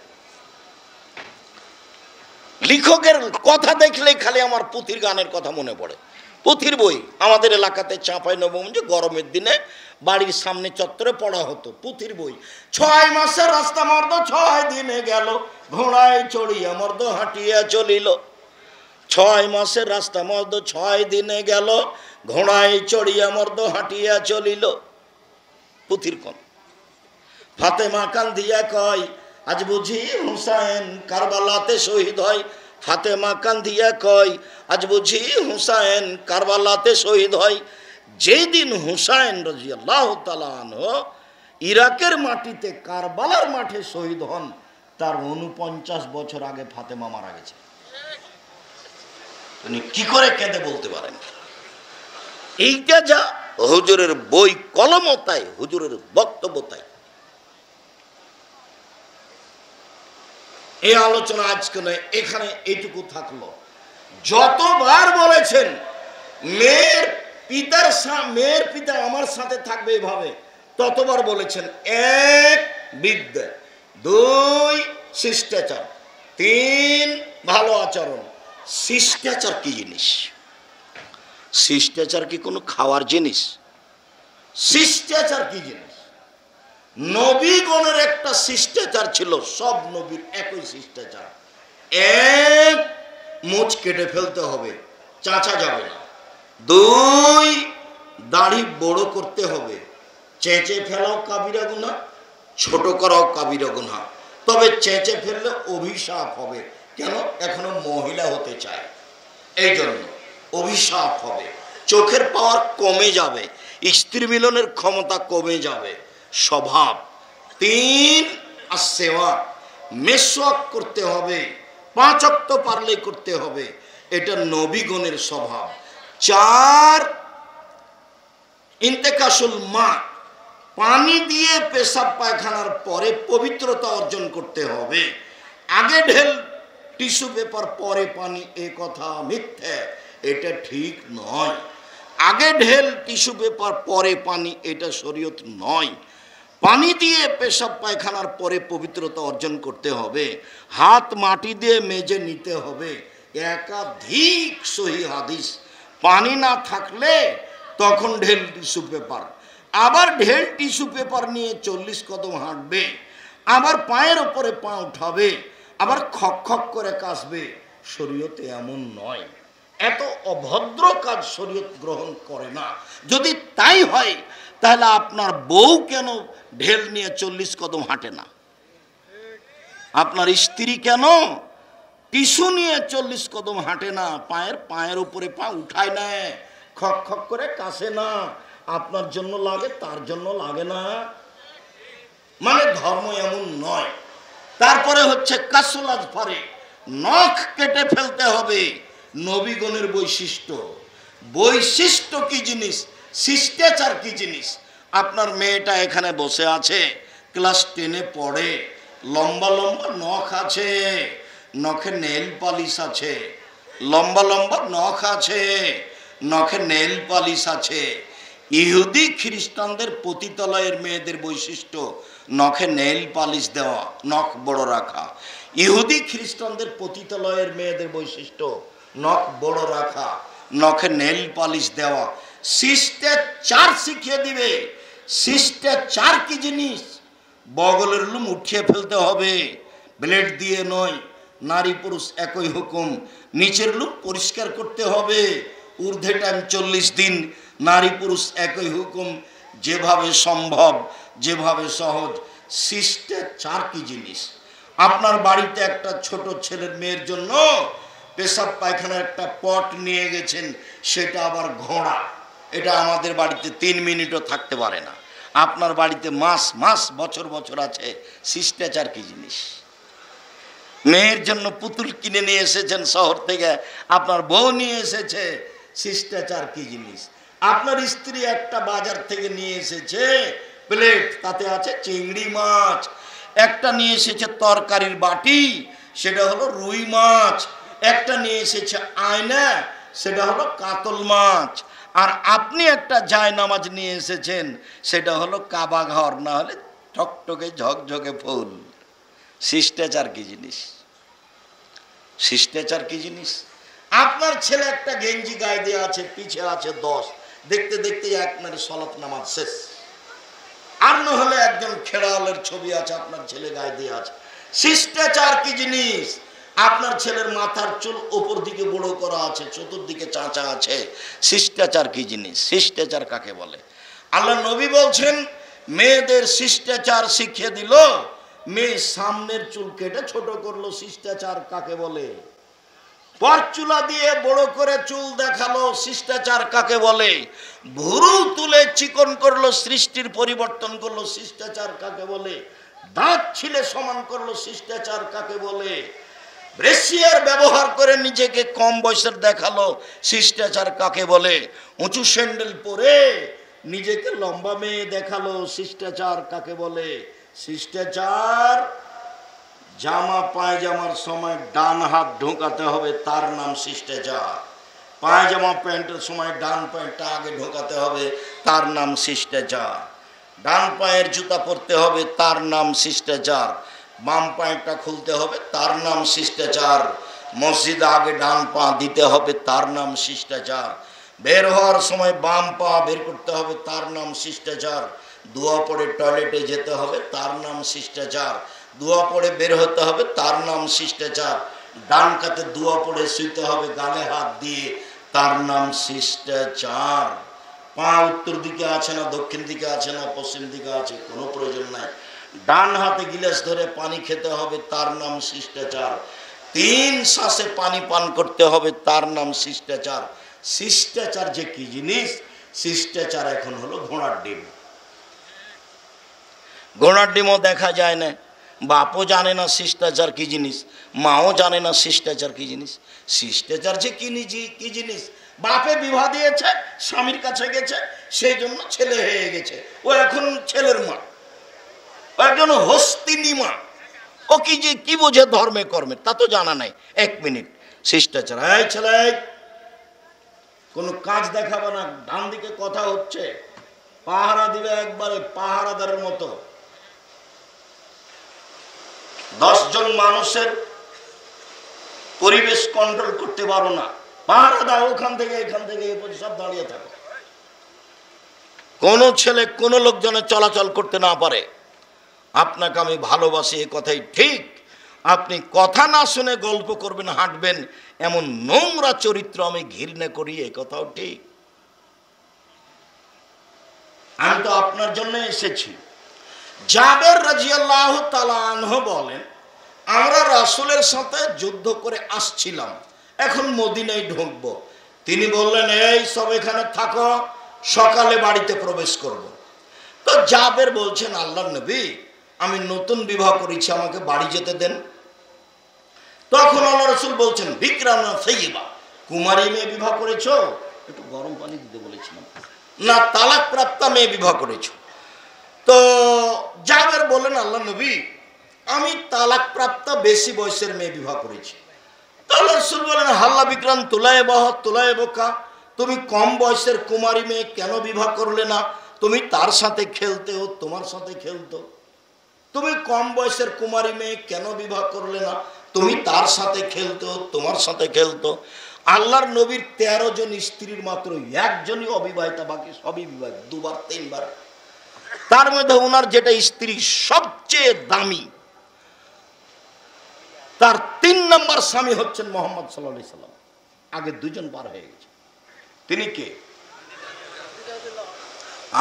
লেখকের কথা দেখলে খালি আমার পুঁথির গানের কথা মনে পড়ে। পুঁথির বই আমাদের এলাকাতে চাঁপাইনবাবগঞ্জে গরমের দিনে বাড়ির সামনে চত্বরে পড়া হতো পুঁথির বই। 6 মাসের রাস্তা মর্দ 6 দিনে গেল, ঘোড়ায় চড়িয়া মর্দ হাঁটিয়া চলিল। 6 মাসের রাস্তা মর্দ 6 দিনে গেল, ঘোড়ায় চড়িয়া মর্দ হাঁটিয়া চলিল। পুঁথির কোন? ফাতেমা কান্দিয়া কয়, আজ বুঝি হুসাইন কারবালাতে শহীদ হয়। ফাতেমা কান্দিয়া কয়, আজ বুঝি হুসাইন কারবালাতে শহীদ হয়। যেদিন হুসাইন রাদিয়াল্লাহু তাআলা আনহু ইরাকের মাটিতে কারবালার মাঠে শহীদ হন, তার 49 বছর আগে ফাতেমা মারা গেছে। উনি কি করে কেঁদে বলতে পারেন? এইটা যা হুজুরের বই কলম তাই, হুজুরের বক্তব্য তাই। এই আলোচনা আজকে নয়, এখানে এইটুকু থাকলো। যতবার বলেছেন মেয়ের পিতা আমার সাথে থাকবে এভাবে, ততবার বলেছেন 1 বিদ্যা, 2 শিষ্টাচার, 3 ভালো আচরণ। শিষ্টাচার কি জিনিস? শিষ্টাচার কি কোনো খাওয়ার জিনিস? শিষ্টাচার কি জিনিস? নবীগণের একটা শিষ্টাচার ছিল, সব নবীর একই শিষ্টাচার। 1 মুছ কেটে ফেলতে হবে, চাচা যাবে না। 2 দাড়ি বড় করতে হবে, চেঁচে ফেলাও কাবিরা গুনাহ, ছোট করাও কাবিরা গুনাহ। তবে চেঁচে ফেললে অভিশাপ হবে। কেন? এখনো মহিলা হতে চায়, এই জন্য অভিশাপ হবে। চোখের পাওয়ার কমে যাবে, স্ত্রী মিলনের ক্ষমতা কমে যাবে। স্বভাব। 3 আসেওয়া, মেসওয়াক করতে হবে, 5 ওয়াক্ত পারলে করতে হবে, এটা নবীগণের স্বভাব। 4 ইন্তেকাসুল মা, পানি দিয়ে পেশাব পায়খানার পরে পবিত্রতা অর্জন করতে হবে। আগে ঢেল টিস্যু পেপার পরে পানি, এ কথা মিথ্যা, এটা ঠিক নয়। আগে ঢেল টিস্যু পেপার পরে পানি, এটা শরীয়ত নয়। পানি দিয়ে পেশাব পায়খানার পরে পবিত্রতা অর্জন করতে হবে। হাত মাটি দিয়ে মেজে নিতে হবে। একাধিক সহি হাদিস। পানি না থাকলে তখন ঢেল টিস্যু পেপার, আবার ঢেল টিস্যু পেপার নিয়ে 40 কদম হাঁটবে, আবার পায়ের ওপরে পা উঠাবে, আবার খক খক করে কাশবে। শরীয়তে এমন নয়, এত অভদ্র কাজ শরীয়ত গ্রহণ করে না। যদি তাই হয় তাহলে আপনার বউ কেন ঢেল নিয়ে 40 কদম হাঁটে না? আপনার স্ত্রী কেন টিস্যু নিয়ে 40 কদম হাঁটে না? পায়ের উপরে পা উঠায় নেয়, খক খক করে কাশে না? আপনার জন্য লাগে, তার জন্য লাগে না? মানে ধর্ম এমন নয়। তারপরে হচ্ছে কাসুল আজফারে, নখ কেটে ফেলতে হবে। নবীগণের বৈশিষ্ট্য, বৈশিষ্ট্য কি জিনিস, শিষ্টাচার কি জিনিস। আপনার মেয়েটা এখানে বসে আছে, ক্লাস 10-এ পড়ে, লম্বা লম্বা নখ আছে, নখে নেল পালিশ আছে, লম্বা লম্বা নখ আছে, নখে নেল পালিশ আছে। ইহুদি খ্রিস্টানদের পতিতালয়ের মেয়েদের বৈশিষ্ট্য নখে নেল পালিশ দেওয়া, নখ বড় রাখা। ইহুদি খ্রিস্টানদের পতিতালয়ের মেয়েদের বৈশিষ্ট্য নখ বড় রাখা, নখে নেল পালিশ দেওয়া। শিষ্টাচার শিখিয়ে দিবে। শিষ্টাচার কি জিনিস? বগলের লুম উঠিয়ে ফেলতে হবে, ব্লেড দিয়ে নয়। নারী পুরুষ একই হুকুম। নিচের লুম পরিষ্কার করতে হবে, ঊর্ধ্বে টাইম 40 দিন। নারী পুরুষ একই হুকুম, যেভাবে সম্ভব, যেভাবে সহজ। শিষ্টাচার কি জিনিস? আপনার বাড়িতে একটা ছোট ছেলের মেয়ের জন্য পেশাব পায়খানার একটা পট নিয়ে গেছেন, সেটা আবার ঘোড়া। এটা আমাদের বাড়িতে 3 মিনিটও থাকতে পারে না। আপনার বাড়িতে মাস মাস বছর বছর আছে। শিষ্টাচার কি জিনিস? মেয়ের জন্য পুতুল কিনে নিয়ে এসেছেন শহর থেকে, আপনার বউ নিয়ে এসেছে। শিষ্টাচার কি জিনিস? আপনার স্ত্রী একটা বাজার থেকে নিয়ে এসেছে প্লেট, তাতে আছে চিংড়ি মাছ। একটা নিয়ে এসেছে তরকারির বাটি, সেটা হলো রুই মাছ। একটা নিয়ে এসেছে আয়না, সেটা হলো কাতল মাছ। আর আপনি একটা জায়নামাজ নিয়ে এসেছেন, সেটা হলো কাবা ঘর, না হলে টকটকে ঝকঝকে ফুল। শিষ্টাচার কি জিনিস? শিষ্টাচার কি জিনিস? আপনার ছেলে একটা গেঞ্জি গায়ে দিয়ে আছে, পিছে আছে 10, দেখতে দেখতে আপনার সলাত নামাজ শেষ। আর না হলে একজন খেড়ালের ছবি আছে, আপনার ছেলে গায়ে দিয়ে আছে। শিষ্টাচার কি জিনিস? আপনার ছেলের মাথার চুল উপর দিকে বড় করা আছে, চতুর্দিকে চাঁচা আছে। শিষ্টাচার কি জিনিস? শিষ্টাচার কাকে বলে? আল্লাহ নবী বলছেন, মেয়েদের শিষ্টাচার শিখিয়ে দিল। মেয়ে সামনের চুল কেটে ছোট করলো, শিষ্টাচার কাকে বলে? পরচুলা দিয়ে বড় করে চুল দেখালো, শিষ্টাচার কাকে বলে? ভুরু তুলে চিকন করলো, সৃষ্টির পরিবর্তন করলো, শিষ্টাচার কাকে বলে? দাঁত ছিলে সমান করলো, শিষ্টাচার কাকে বলে? ব্রেসিয়ার ব্যবহার করে নিজেকে কম বয়সের দেখালো, শিষ্টাচার কাকে বলে? উঁচু স্যান্ডেল পরে নিজেকে লম্বা মেয়ে দেখালো, শিষ্টাচার কাকে বলে? শিষ্টাচার, জামা পায়জামার সময় ডান হাত ঢোকাতে হবে, তার নাম শিষ্টাচার। পায়জামা প্যান্টের সময় ডান প্যান্টটা আগে ঢোকাতে হবে, তার নাম শিষ্টাচার। ডান পায়ের জুতা পরতে হবে, তার নাম শিষ্টাচার। বাম পায়েরটা খুলতে হবে, তার নাম শিষ্টাচার। মসজিদে আগে ডান পা দিতে হবে, তার নাম শিষ্টাচার। বের হওয়ার সময় বাম পা বের করতে হবে, তার নাম শিষ্টাচার। দোয়া পড়ে টয়লেটে যেতে হবে, তার নাম শিষ্টাচার। দোয়া পড়ে বের হতে হবে, তার নাম শিষ্টাচার। ডান কাতে দোয়া পড়ে শুইতে হবে গালে হাত দিয়ে, তার নাম শিষ্টাচার। পা উত্তর দিকে আছে না দক্ষিণ দিকে আছে না পশ্চিম দিকে আছে, কোনো প্রয়োজন নাই। ডান হাতে গিলাস ধরে পানি খেতে হবে, তার নাম শিষ্টাচার। 3 শ্বাসে পানি পান করতে হবে, তার নাম শিষ্টাচার। শিষ্টাচার যে কি জিনিস? শিষ্টাচার এখন হলো ঘোড়ার ডিম। ঘোড়ার ডিমও দেখা যায় না। বাপও জানে না শিষ্টাচার কি জিনিস, মাও জানে না শিষ্টাচার কি জিনিস। শিষ্টাচার যে কি জিনিস? বাপে বিবাহ দিয়েছে, স্বামীর কাছে গেছে, সেই জন্য ছেলে হয়ে গেছে। ও এখন ছেলের মা, ও একজন হস্তিনী মা। ও কি বোঝে ধর্মে কর্মে, তা তো জানা নাই। 1 মিনিট, শিষ্টাচার। এই ছেলে, কোনো কাজ দেখাবে না, ডান দিকে কথা হচ্ছে, পাহারা দিবে একবারে পাহারাদারের মতো। 10 জন মানুষের পরিবেশ কন্ট্রোল করতে পারো না, পাহারা দাও, ওখান থেকে এখান থেকে সব দাঁড়িয়ে থাকো। কোনো ছেলে কোনো লোকজনের চলাচল করতে না পারে। আপনাকে আমি ভালোবাসি, এ কথাই ঠিক। আপনি কথা না শুনে গল্প করবেন, হাঁটবেন, এমন নোংরা চরিত্র আমি ঘৃণা করি। এ কথাও ঠিক। আমি তো আপনার জন্য এসেছি। জাবের রাদিয়াল্লাহু তাআলা আনহু বলেন, আমরা রাসূলের সাথে যুদ্ধ করে আসছিলাম, এখন মদিনায় ঢুকবো। তিনি বললেন, এই সব এখানে থাকো, সকালে বাড়িতে প্রবেশ করব। তো জাবের বলছেন, আল্লাহর নবী, আমি নতুন বিবাহ করেছি, আমাকে বাড়ি যেতে দেন। তখন আল্লাহ রাসূল বলছেন, বিকরানা সাইয়্যিবা, কুমারী মেয়ে বিবাহ করেছো? একটু গরম পানি দিতে বলেছিলাম। না, তালাক প্রাপ্তা মেয়ে বিবাহ করেছো? তো জাবের বলেন, আল্লাহ নবী, আমি তালাক প্রাপ্তা বেশি বয়সের মেয়ে বিবাহ করেছি। তাহলে রাসূল বলেন, হাল্লা বিকরান তুলায় বোকা, তুমি কম বয়সের কুমারী মেয়ে কেন বিবাহ করলে না? তুমি তার সাথে খেলতে, ও তোমার সাথে খেলতো। তুমি কম বয়সের কুমারী মেয়ে কেন বিবাহ করলে না? তুমি তার সাথে খেলতো, তোমার সাথে খেলতো। আল্লাহর নবীর 13 জন স্ত্রীর মাত্র একজনই অবিবাহিতা, বাকি সবই বিবাহিত, 2 বার 3 বার। তার মধ্যে ওনার যেটা স্ত্রী সবচেয়ে দামি, তার 3 নম্বর স্বামী হচ্ছেন মুহাম্মদ সাল্লাল্লাহু আলাইহি সাল্লাম। আগে 2 জন পার হয়ে গেছে। তিনি কে?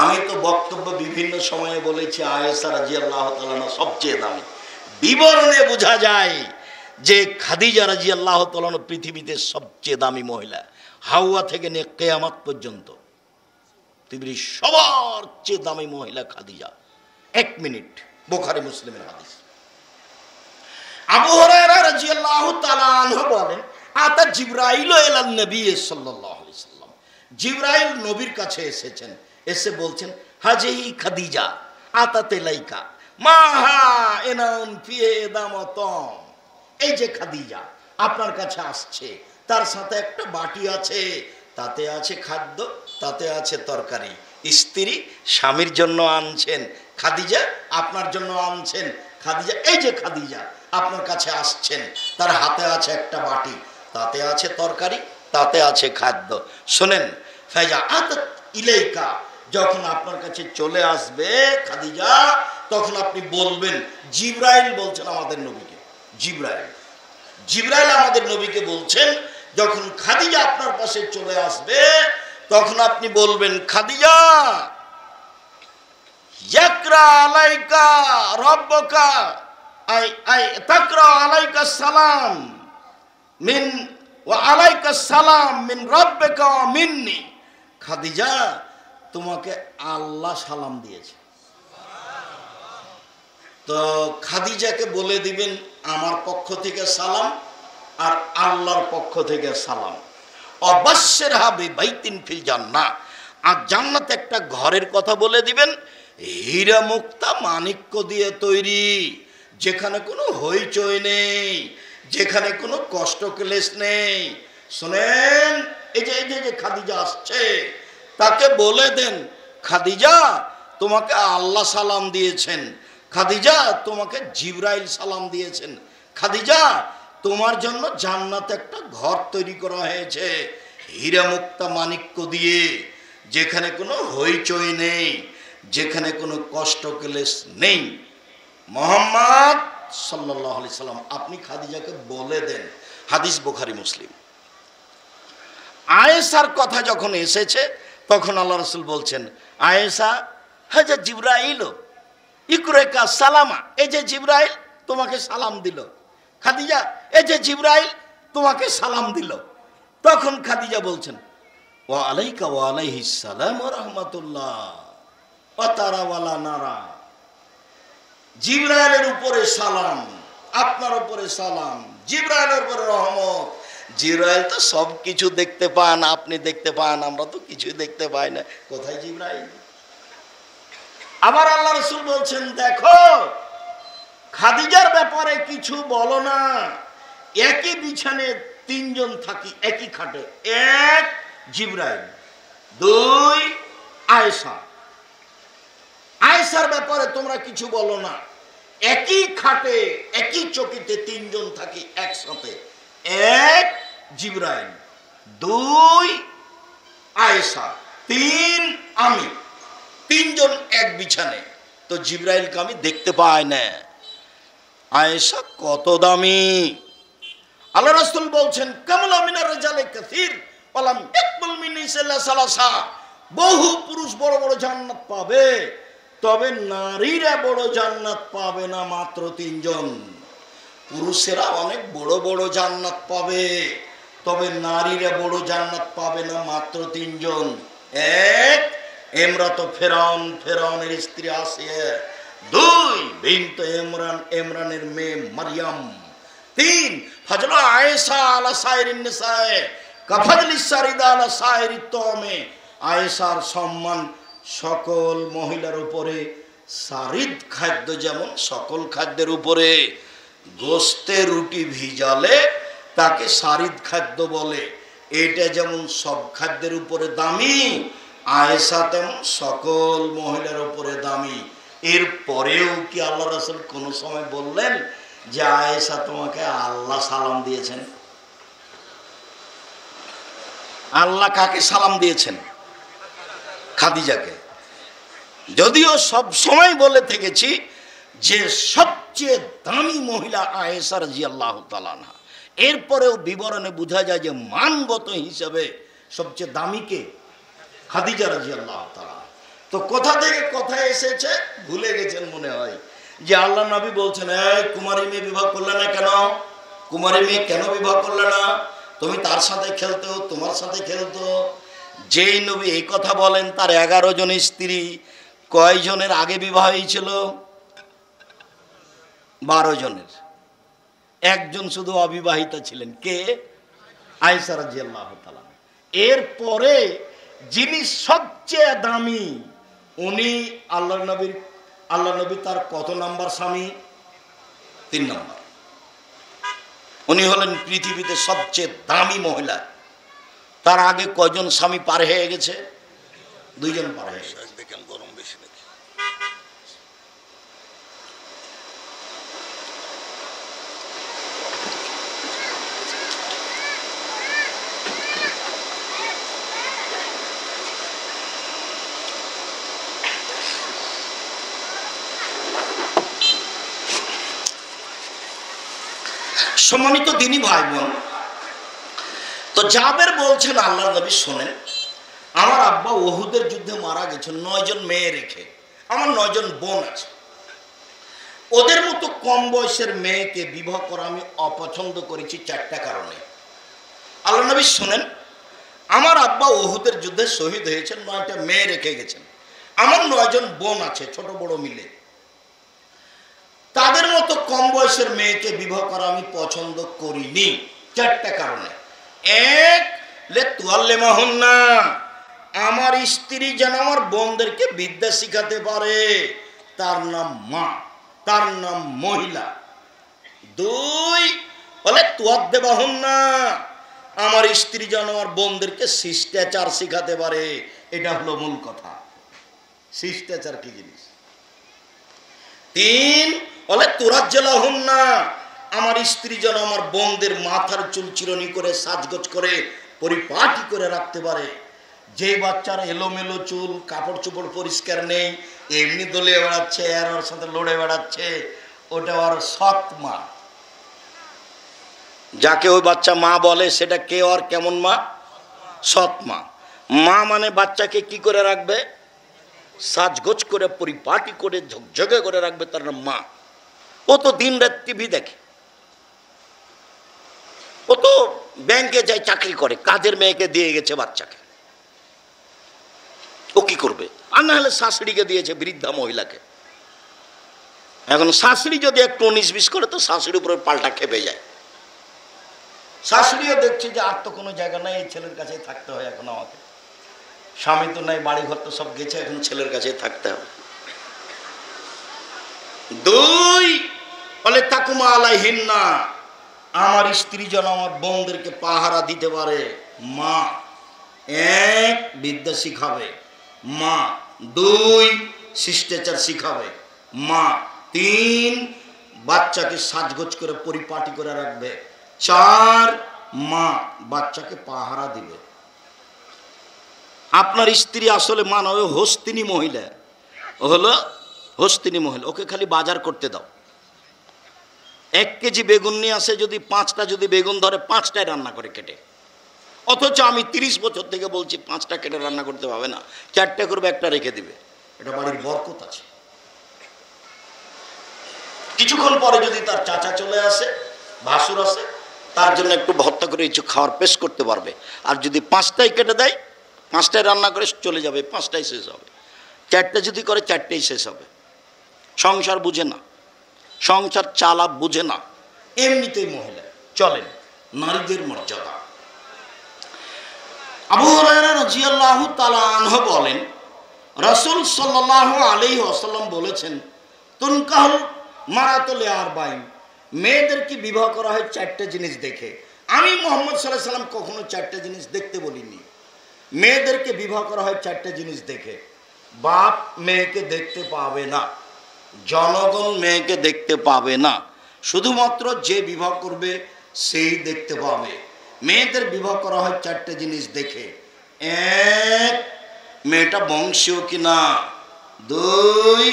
আমি তো বক্তব্য বিভিন্ন সময়ে বলেছি, আয়েশা রাদিয়াল্লাহু তাআলা সবচেয়ে দামি। বিবরণে বোঝা যায় যে খাদিজা রাদিয়াল্লাহু তাআলা পৃথিবীতে সবচেয়ে দামি মহিলা। হাওয়া থেকে নিয়ে কিয়ামত পর্যন্ত পৃথিবীর সবার চেয়ে দামি মহিলা খাদিজা। 1 মিনিট, বুখারী মুসলিমের হাদিস। আবু হুরায়রা রাদিয়াল্লাহু তাআলা আনহু বলেন, আতা জিবরাইল ইলান নবী সাল্লাল্লাহু আলাইহি সাল্লাম, জিবরাইল নবীর কাছে এসেছেন, এসে বলছেন, হাজিহি খাদিজা আতাতে লাইকা মাহা এনাউন ফিয়ে দামাতম, এই যে খাদিজা আপনার কাছে আসছে, তার সাথে একটা বাটি আছে, তাতে আছে খাদ্য, তাতে আছে তরকারি। স্ত্রী স্বামীর জন্য আনছেন, খাদিজা আপনার জন্য আনছেন। খাদিজা, এই যে খাদিজা আপনার কাছে আসছেন, তার হাতে আছে একটা বাটি, তাতে আছে তরকারি, তাতে আছে খাদ্য। শোনেন, ফাইজা আতাত ইলাইকা, যখন আপনার কাছে চলে আসবে খাদিজা, তখন আপনি বলবেন, জিবরাইল বলছেন আমাদের নবীকে, জিবরাইল আমাদের নবীকে বলছেন, যখন খাদিজা আপনার পাশে চলে আসবে, তখন আপনি বলবেন, খাদিজা ইয়াকরা আলাইকা রাব্বুকা তাকরা আলাইকা সালাম মিন ওয়া আলাইকা সালাম মিন রাব্বিকা ওয়া মিন্নি। খাদিজা, তোমাকে আল্লাহ সালাম দিয়েছে। তো খাদিজাকে বলে দিবেন, আমার পক্ষ থেকে সালাম আর আল্লাহর পক্ষ থেকে সালাম। অবশ্যের হবে বাইতিন ফিল জান্নাহ, আর জান্নাতে একটা ঘরের কথা বলে দিবেন, হীরা মুক্তা মাণিক্য দিয়ে তৈরি, যেখানে কোনো হইচই নেই, যেখানে কোনো কষ্ট ক্লেশ নেই। শোনেন, এই যে খাদিজা আসছে, তাকে বলে দেন, খাদিজা তোমাকে আল্লাহ সালাম দিয়েছেন, খাদিজা তোমাকে জিবরাইল সালাম দিয়েছেন, খাদিজা তোমার জন্য জান্নাতে একটা ঘর তৈরি করা হয়েছে হীরা মুক্তা মাণিক্য দিয়ে, যেখানে কোনো হইচই নেই, যেখানে কোনো কষ্ট ক্লেশ নেই। মুহাম্মদ সাল্লাল্লাহু আলাইহি সাল্লাম আপনি খাদিজাকে বলে দেন। হাদিস বুখারী মুসলিম। আয়েশার কথা যখন এসেছে, তখন আল্লাহ রাসূল বলছেন, আয়েশা হাজা জিবরাইল ইকরাকা সালামা, এই যে জিবরাইল তোমাকে সালাম দিল। খাদিজা, এই যে জিবরাইল তোমাকে সালাম দিল। তখন খাদিজা বলছেন, ওয়া আলাইকা ওয়া আলাইহিস সালাম ওয়া রাহমাতুল্লাহ ওয়া তারা ওয়ালা নারা, জিবরাইলের উপরে সালাম, আপনার উপরে সালাম, জিবরাইলের উপরে রহমত। জিবরাইল তো সব কিছু দেখতে পান, আপনি দেখতে পান, আমরা তো কিছুই দেখতে পাই না, কোথায় জিবরাইল? আবার আল্লাহ রাসূল বলছেন, দেখো খাদিজার ব্যাপারে কিছু বলো না, একই বিছানে 3 জন থাকি, একই খাটে, 1 জিবরাইল, 2 আয়েশা। আয়েশার ব্যাপারে তোমরা কিছু বলো না, একই খাটে একই চকিতে 3 জন থাকি একসাথে, 1 জিবরাইল, 2 আয়েশা, 3 আমি, 3 জন এক বিছানে। তো জিবরাইলকে আমি দেখতে পাই না। আয়েশা কত দামি। আল্লাহ রাসূল বলছেন কামলা মিনার রিজালে কাসীর ওয়ালাম ইয়াকমুল মিন ইল্লা সালাসা, বহু পুরুষ বড় বড় জান্নাত পাবে, তবে নারীরা বড় জান্নাত পাবে না, মাত্র 3 জন। পুরুষেরা অনেক বড় বড় জান্নাত পাবে, তবে নারীরা বড় জান্নাত পাবে না, মাত্র 3 জন। এক, ইমরাত ফিরআউন, ফিরআউনের স্ত্রী আসিয়া। 2, বিনত ইমরান, ইমরানের মেয়ে মারইয়াম। 3, ফজলা আয়েশা আলা সাইরিন নিসায়ে কাফাজলি সারিদা আলা সাইরি তমে। আয়েশার সম্মান সকল মহিলার উপরে, সারিদ খাদ্য যেমন সকল খাদ্যের উপরে। গোস্তে রুটি ভিজালে তাকে সারিদ খাদ্য বলে, এটা যেমন সব খাদ্যের উপরে দামি, আয়েশা তেমন সকল মহিলার উপরে দামি। এর পরেও কি আল্লাহ রাসূল কোনো সময় বললেন যে আয়েশা তোমাকে আল্লাহ সালাম দিয়েছেন? আল্লাহ কাকে সালাম দিয়েছেন? খাদিজাকে। যদিও সব সময় বলে থেকেছি যে সবচেয়ে দামি মহিলা আয়েশা রাদিয়াল্লাহু তাআলা আনহা, এরপরেও বিবরণে বোঝা যায় যে মানগত হিসাবে সবচেয়ে দামি কে? খাদিজা রাদিয়াল্লাহু তাআলা। তো কোথা থেকে কথা এসেছে ভুলে গেছেন মনে হয়, যে আল্লাহ নবী বলছেন এই কুমারী মেয়ে বিবাহ করলে না কেন? কুমারী মেয়ে কেন বিবাহ করলে না? তুমি তার সাথে খেলতো, তোমার সাথে খেলতো। যেই নবী এই কথা বলেন তার 11 জন স্ত্রী, কয়জনের আগে বিবাহ হয়েছিল? 12 জনের। একজন শুধু অবিবাহিতা ছিলেন, কে? আয়েশা রাদিয়াল্লাহু তাআলা। এরপরে যিনি সবচেয়ে দামি উনি আল্লাহ নবী তার কত নাম্বার স্বামী? 3 নম্বর। উনি হলেন পৃথিবীতে সবচেয়ে দামি মহিলা। তার আগে কয়জন স্বামী পার হয়ে গেছে? 2 জন পার হয়ে গেছে। দেখেন গরম বেশি নাকি? সম্মানিত দিনী ভাই বোন, তো জাবের বলছেন আল্লাহ নবী শোনেন, আমার আব্বা উহুদের যুদ্ধে মারা গেছেন 9 জন মেয়ে রেখে, আমার 9 জন বোন আছে। ওদের মতো কম বয়সের মেয়েকে বিবাহ করা আমি অপছন্দ করেছি 4টা কারণে। আল্লাহ নবী শোনেন, আমার আব্বা উহুদের যুদ্ধে শহীদ হয়েছেন, 9টা মেয়ে রেখে গেছেন। আমার 9 জন বোন আছে ছোট বড় মিলে, তাদের মতো কম বয়সের মেয়েকে বিবাহ করা আমি পছন্দ করিনি 4টা কারণে। 1, লেতুয়াল্লিমাহুন্না, আমার স্ত্রী যেন আমার বোনদেরকে বিদ্যা শিখাতে পারে, তার নাম মা, তার নাম মহিলা। 2, লেতুয়াদ্দিবাহুন্না, আমার স্ত্রী যেন আমার বোনদেরকে শিষ্টাচার শিখাতে পারে। এটা হলো মূল কথা। শিষ্টাচার কি জিনিস? 3, তুরাজ্জালাহুন্না, আমার স্ত্রী যেন আমার বোনদের মাথার চুল চিরনি করে সাজগোজ করে পরিপাটি করে রাখতে পারে। যে বাচ্চার এলোমেলো চুল, কাপড় চোপড় পরিষ্কার নেই, এমনি দলিয়ে বেড়াচ্ছে আর ওর সাথে লড়ে বেড়াচ্ছে, ওটা ওর সৎ মা। যাকে ওই বাচ্চা মা বলে সেটা কে? ওর কেমন মা? সৎ মা। মা মানে বাচ্চাকে কি করে রাখবে? সাজগোজ করে পরিপাটি করে ঝকঝকে করে রাখবে, তার নাম মা। ও তো দিন রাত টিভি দেখে, ও তো ব্যাংকে যায় চাকরি করে, কাজের মেয়েকে দিয়ে গেছে বাচ্চাকে, ও কি করবে? আর না হলে শাশুড়িকে দিয়েছে, বৃদ্ধা মহিলাকে। এখন শাশুড়ি যদি একটু 19-20 করে তো শাশুড়ির উপরে পাল্টা খেপে যায়। শাশুড়িও দেখছে যে আর তো কোনো জায়গা নাই, এই ছেলের কাছেই থাকতে হয় এখন আমাকে, স্বামী তো নাই, বাড়ি ঘর তো সব গেছে, এখন ছেলের কাছেই থাকতে হবে। 2, তাকুমা আলাইহিন্না, আমার স্ত্রী যেন আমার বোনদেরকে পাহারা দিতে পারে। মা 1, বিদ্যা শিখাবে মা। 2, শিষ্টাচার শিখাবে মা। 3, বাচ্চাকে সাজগোজ করে পরিপাটি করে রাখবে। 4, মা বাচ্চাকে পাহারা দিবে। আপনার স্ত্রী আসলে মা নয়, হস্তিনী মহিলা, হলো হস্তিনী মহিলা। ওকে খালি বাজার করতে দাও, 1 কেজি বেগুন নিয়ে আসে, যদি 5টা যদি বেগুন ধরে 5টায় রান্না করে কেটে। অথচ আমি 30 বছর থেকে বলছি 5টা কেটে রান্না করতে পারবে না, 4টে করবে, একটা রেখে দিবে। এটা বাড়ির বরকত আছে। কিছুক্ষণ পরে যদি তার চাচা চলে আসে, ভাসুর আসে, তার জন্য একটু ভর্তা করে কিছু খাওয়ার পেশ করতে পারবে। আর যদি 5টায় কেটে দেয়, 5টায় রান্না করে চলে যাবে, 5টায় শেষ হবে। 4টে যদি করে 4টেই শেষ হবে। সংসার বুঝে না, সংসার চালা বুঝে না, এমনিতেই মহিলা চলেন। নারীদের মর্যাদা। আবু হুরায়রা রাদিয়াল্লাহু তাআলা আনহু বলেন, রাসূল সাল্লাল্লাহু আলাইহি ওয়াসাল্লাম বলেছেন, তুনকাহুল মারাতু লিআরবাইন, মেয়েদেরকে বিবাহ করা হয় 4টে জিনিস দেখে। আমি মুহাম্মদ সাল্লাল্লাহু আলাইহি ওয়াসাল্লাম কখনো 4টে জিনিস দেখতে বলিনি। মেয়েদেরকে বিবাহ করা হয় 4টে জিনিস দেখে। বাপ মেয়েকে দেখতে পাবে না, জনগণ মেয়েকে দেখতে পাবে না, শুধুমাত্র যে বিবাহ করবে সেই দেখতে পাবে। মেয়েদের বিবাহ করা হয় 4টে জিনিস দেখে। 1, মেয়েটা বংশীয় কিনা। 2,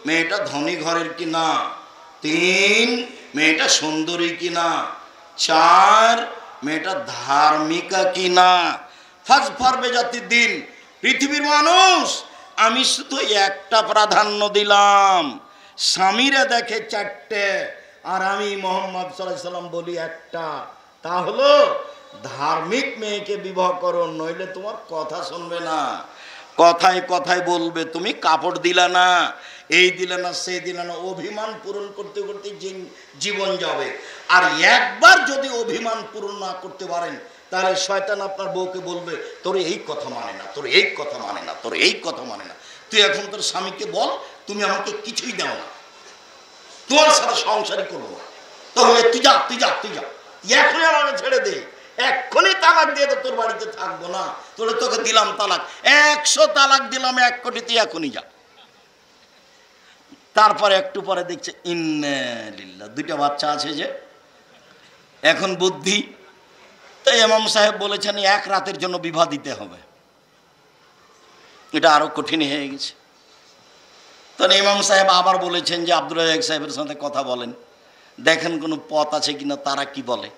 মেয়েটা ধনী ঘরের কিনা। 3, মেয়েটা সুন্দরী কিনা। 4, মেয়েটা ধার্মিকা কিনা। ফাজফারবে জাতির দিন। পৃথিবীর মানুষ, আমি শুধু একটা প্রাধান্য দিলাম, স্বামীরা দেখে 4টে, আর আমি মুহাম্মদ সাল্লাল্লাহু আলাইহি ওয়াসাল্লাম বলি একটা। তা হলো ধার্মিক মেয়েকে বিবাহ করো, নইলে তোমার কথা শুনবে না, কথায় কথায় বলবে তুমি কাপড় দিলা না, এই দিলে না, সেই দিলে না, অভিমান পূরণ করতে করতে জীবন যাবে। আর একবার যদি অভিমান পূরণ না করতে পারেন, তাহলে শয়তান আপনার বউকে বলবে, তোর এই কথা মানে না, তোর এই কথা মানে না, তোর এই কথা মানে না। তুই এখন তোর স্বামীকে বল, তুমি আমাকে কিছুই দাও না, তোমার সাথে সংসারই করবো না, তাহলে তুই যা, তুই যা, তুই যা, এখনই আমাকে ছেড়ে দে, এক্ষুনি তালাক দিয়ে তো তোর বাড়িতে থাকবো না, তোরে তোকে দিলাম তালাক, 100 তালাক দিলাম, 1 কোটি, তুই এখনই যা। তারপরে একটু পরে দেখছে ইন্না লিল্লাহ, 2টা বাচ্চা আছে যে, এখন বুদ্ধি। তাই ইমাম সাহেব বলেছেন 1 রাতের জন্য বিবাহ দিতে হবে। এটা আরো কঠিন হয়ে গেছে। তখন ইমাম সাহেব আবার বলেছেন যে আব্দুল রাজ্জাক সাহেবের সাথে কথা বলেন, দেখেন কোনো পথ আছে কিনা, তারা কি বলে।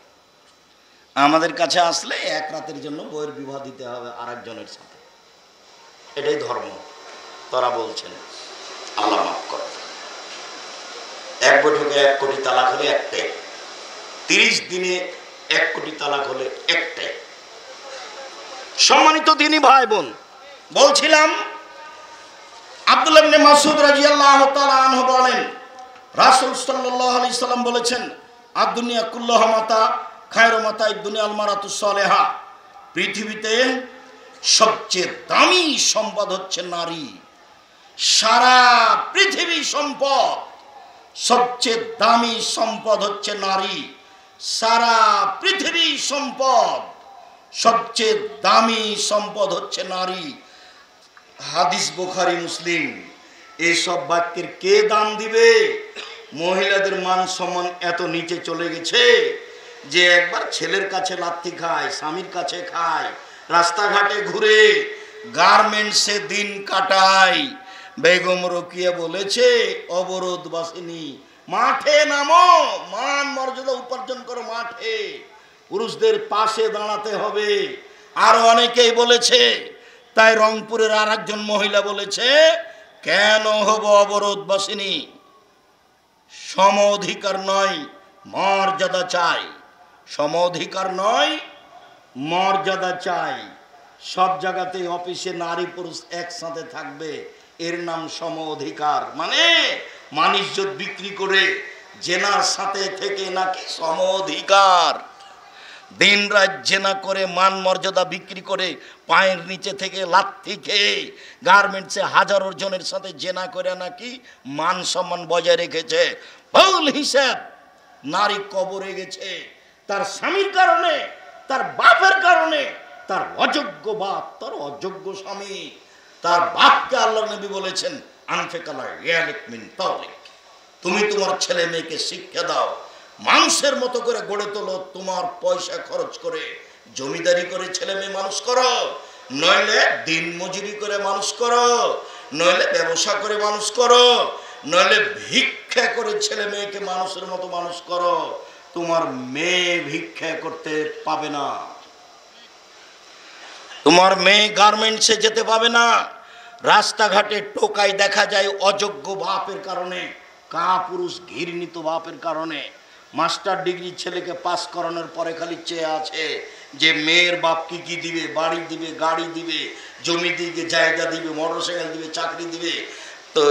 আমাদের কাছে আসলে 1 রাতের জন্য বইয়ের বিবাহ দিতে হবে আরেকজনের সাথে, এটাই ধর্ম। তারা বলছেন আল্লাহ মাফ করে, 1 বৈঠকে 1 কোটি তালাক হলে একটাই, 30 দিনে 1 কোটি তালাক হলে একটাই। সম্মানিত দিনী ভাই বোন, বলছিলাম আব্দুল্লাহ ইবনে মাসউদ রাদিয়াল্লাহু তাআলা আনহু বলেন, রাসূল সাল্লাল্লাহু আলাইহি সাল্লাম বলেছেন, আদ-দুনিয়া কুল্লুহা মাতা, খায়রু মাতা'id দুনিয়া আল মারাতুস সালেহা। পৃথিবীতে সবচেয়ে দামি সম্পদ হচ্ছে নারী। সারা পৃথিবী সম্পদ, সবচেয়ে দামি সম্পদ হচ্ছে নারী। সারা পৃথিবী সম্পদ, সবচেয়ে দামি সম্পদ হচ্ছে নারী। হাদিস বুখারী মুসলিম। এইসব বাক্যের কে দাম দিবে? মহিলাদের মান সম্মান এত নিচে চলে গেছে যে একবার ছেলের কাছে লাথি খায়, স্বামীর কাছে খায়, রাস্তাঘাটে ঘুরে, গার্মেন্টসে দিন কাটায়। বেগম রোকিয়া বলেছে, অবরোধ বাসিনী, মাঠে নামো, মান মর্যাদা উপার্জন করো মাঠে, পুরুষদের পাশে দাঁড়াতে হবে। আরো অনেকেই বলেছে। তাই রংপুরের আর একজন মহিলা বলেছে, কেন হব অবরোধ বাসিনী? সম অধিকার নয়, মর্যাদা চাই। সম অধিকার নয়, মর্যাদা চাই। সব জায়গাতে অফিসে নারী পুরুষ একসাথে থাকবে, এর নাম সম অধিকার। মানে মানিজ্যত বিক্রি করে জেনার সাথে থেকে নাকি সম অধিকার। দিন রাত জেনা করে, মান মর্যাদা বিক্রি করে, পায়ের নিচে থেকে লাথি খেয়ে, গার্মেন্টসে হাজারো জনের সাথে জেনা করে নাকি মান সম্মান বজায় রেখেছে। ভুল হিসাব, নারী কবরে গেছে তার স্বামীর কারণে, তার বাপের কারণে, তার অযোগ্য বাপ, তার অযোগ্য স্বামী। তার বাপকে আল্লাহ নবী বলেছেন, আনফিকালা রিয়ালিক মিন তাওলিক, তুমি তোমার ছেলে মেয়েকে শিক্ষা দাও, মানুষের মতো করে গড়ে তোলো, তোমার পয়সা খরচ করে জমিদারি করে ছেলে মেয়ে মানুষ করো, নইলে দিন মজুরি করে মানুষ করো, নইলে ব্যবসা করে মানুষ করো, নইলে ভিক্ষা করে ছেলে মেয়েকে মানুষের মতো মানুষ করো, তোমার মেয়ে ভিক্ষা করতে পাবে না, তোমার মেয়ে গার্মেন্টসে যেতে পাবে না। রাস্তাঘাটে টোকাই দেখা যায় অযোগ্য বাপের কারণে, কাপুরুষ ঘৃণিত বাপের কারণে। মাস্টার ডিগ্রি ছেলেকে পাস করানোর পরে খালি চেয়ে আছে যে মেয়ের বাপ কি কি দিবে, বাড়ি দিবে, গাড়ি দিবে, জমি দিবে, জায়গা দিবে, মোটরসাইকেল দিবে, চাকরি দিবে। তো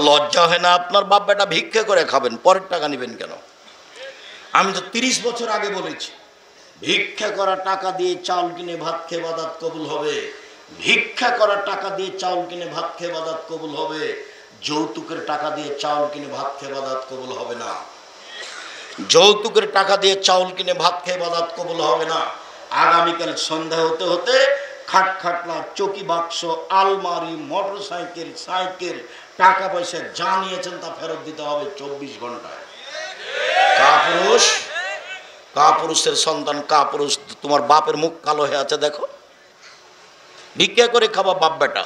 লজ্জা হয় না আপনার? বাপ বেটা ভিক্ষা করে খাবেন, পরের টাকা নেবেন কেন? আমি তো 30 বছর আগে বলেছি, ভিক্ষা করা টাকা দিয়ে চাউল কিনে ভাত খেয়ে বাদাত কবুল হবে। ভিক্ষা করা টাকা দিয়ে চাউল কিনে ভাত খেয়ে বাদাত কবুল হবে। যৌতুকের টাকা দিয়ে চাউল কিনে ভাত খেয়ে বাদাত কবুল হবে না। যৌতুকের টাকা দিয়ে চাউল কিনে ভাত খেয়ে বাদাত কবুল হবে না। আগামীকাল সন্ধ্যা হতে হতে খাট খাটলা, চকি বাক্স, আলমারি, মোটরসাইকেল, সাইকেল, টাকা পয়সা যা নিয়েছেন তা ফেরত দিতে হবে 24 ঘন্টায়। কাপুরুষ, কাপুরুষের সন্তান, কাপুরুষ। তোমার বাপের মুখ কালো হয়ে আছে দেখো। ভিক্ষা করে খাবা বাপ বেটা,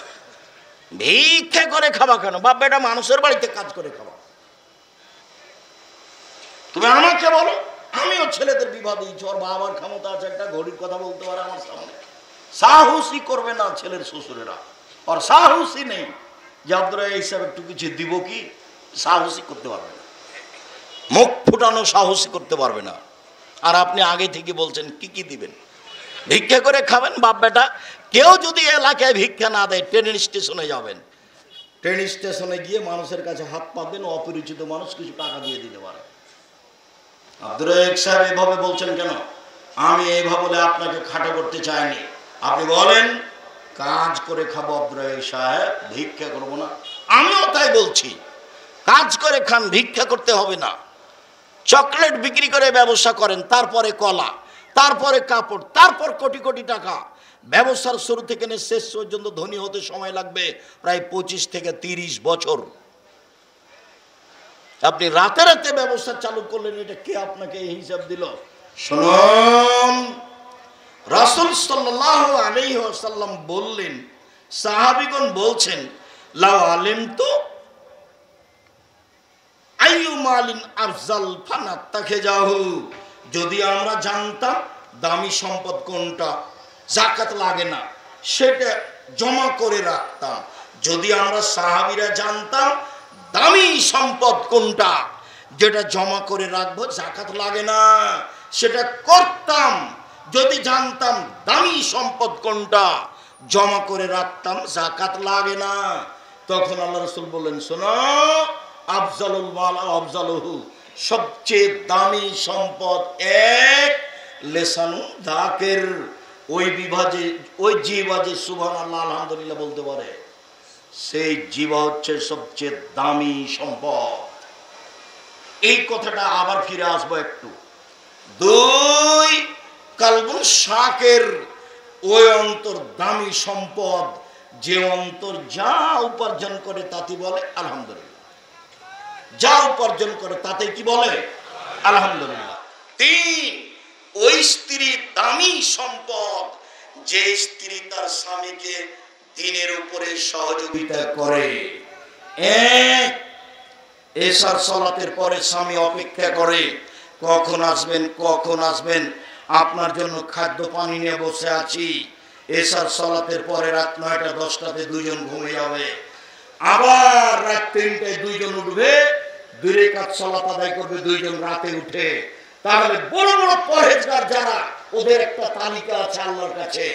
ভিক্ষা করে খাবা কেন? বাপ বেটা মানুষের বাড়িতে কাজ করে খাবা। তুমি আমাকে বলো, আমিও ছেলেদের বিবাহ দিয়েছি, ওর বাবার ক্ষমতা আছে একটা ঘড়ির কথা বলতে পারে আমার সামনে। সাহসী করবে না ছেলের শ্বশুরেরা, আর সাহসী নেই যে আপনারা এই হিসাবে একটু কিছু দিব কি, সাহসী করতে পারবে না, মুখ ফুটানো সাহসী করতে পারবে না। আর আপনি আগে থেকে বলছেন কি কি দিবেন, ভিক্ষা করে খাবেন বাপ বেটা। কেউ যদি এলাকায় ভিক্ষা না দেয়, ট্রেন স্টেশনে যাবেন, ট্রেন স্টেশনে গিয়ে মানুষের কাছে হাত পাবেন, অপরিচিত মানুষ কিছু টাকা দিয়ে দিতে পারে। আব্দুর রাজ্জাক সাহেব এভাবে বলছেন কেন? আমি এইভাবে বলে আপনাকে খাটো করতে চাইনি। আপনি বলেন কাজ করে খাবো আব্দুর রাজ্জাক সাহেব, ভিক্ষা করবো না। আমিও তাই বলছি, কাজ করে খান, ভিক্ষা করতে হবে না। চকলেট বিক্রি করে ব্যবসা করেন, তারপরে কলা, তারপরে কাপড়, তারপর কোটি কোটি টাকা। ব্যবসার শুরু থেকে নিয়ে শেষ পর্যন্ত ধনী হতে সময় লাগবে প্রায় 25 থেকে 30 বছর। আপনি রাতে রাতে ব্যবসা চালু করলেন, এটা কে আপনাকে এই হিসাব দিল? শুনুন, রাসূল সাল্লাল্লাহু আলাইহি ওয়াসাল্লাম বললেন, সাহাবীগণ বলছেন, লাউ আলিমতু আইয়ু মালিন আফজাল ফানাত্তাখিযাহু, যদি আমরা জানতাম দামি সম্পদ কোনটা, যাকাত লাগে না, সেটা জমা করে রাখতাম। যদি আমরা সাহাবীরা জানতাম দামি সম্পদ কোনটা, যেটা জমা করে রাখবো, যাকাত লাগে না, সেটা করতাম। যদি জানতাম দামি সম্পদ কোনটা, জমা করে রাখতাম, যাকাত লাগে না। তখন আল্লাহ রাসূল বললেন, শোনো, আফজালুল মাল আফজালুহু, সবচেয়ে দামি সম্পদ এক লিসানু যাকির, ওই বিভাজে, ওই জিহ্বা যে সুবহানাল্লাহ আলহামদুলিল্লাহ বলতে পারে, সেই জিহ্বা হচ্ছে সবচেয়ে দামি সম্পদ। এই কথাটা আবার ফিরে আসবো একটু। দুই, কালবুন শাকের, ওই অন্তর দামি সম্পদ, যে অন্তর যা উপার্জন করে তাতে বলে আলহামদুলিল্লাহ, যা উপার্জন করে তাতে কি বলে আলহামদুলিল্লাহ। তিন, ওই স্ত্রী দামি সম্পদ, যে স্ত্রী তার স্বামীকে দিনের উপরে সহযোগিতা করে। এক, এশার সালাতের পরে স্বামী অপেক্ষা করে, কখন আসবেন, কখন আসবেন, আপনার জন্য খাদ্য পানি নিয়ে বসে আছি। এশার সালাতের পরে রাত 9টা 10টাতে দুইজন ঘুমে যাবে, আবার রাত 3টায় দুইজন উঠবে, 2 রাকাত সালাত আদায় করবে দুইজন রাতে উঠে। তাহলে বড় বড় পরহেজগার যারা, ওদের একটা তালিকা আছে আল্লাহর কাছে,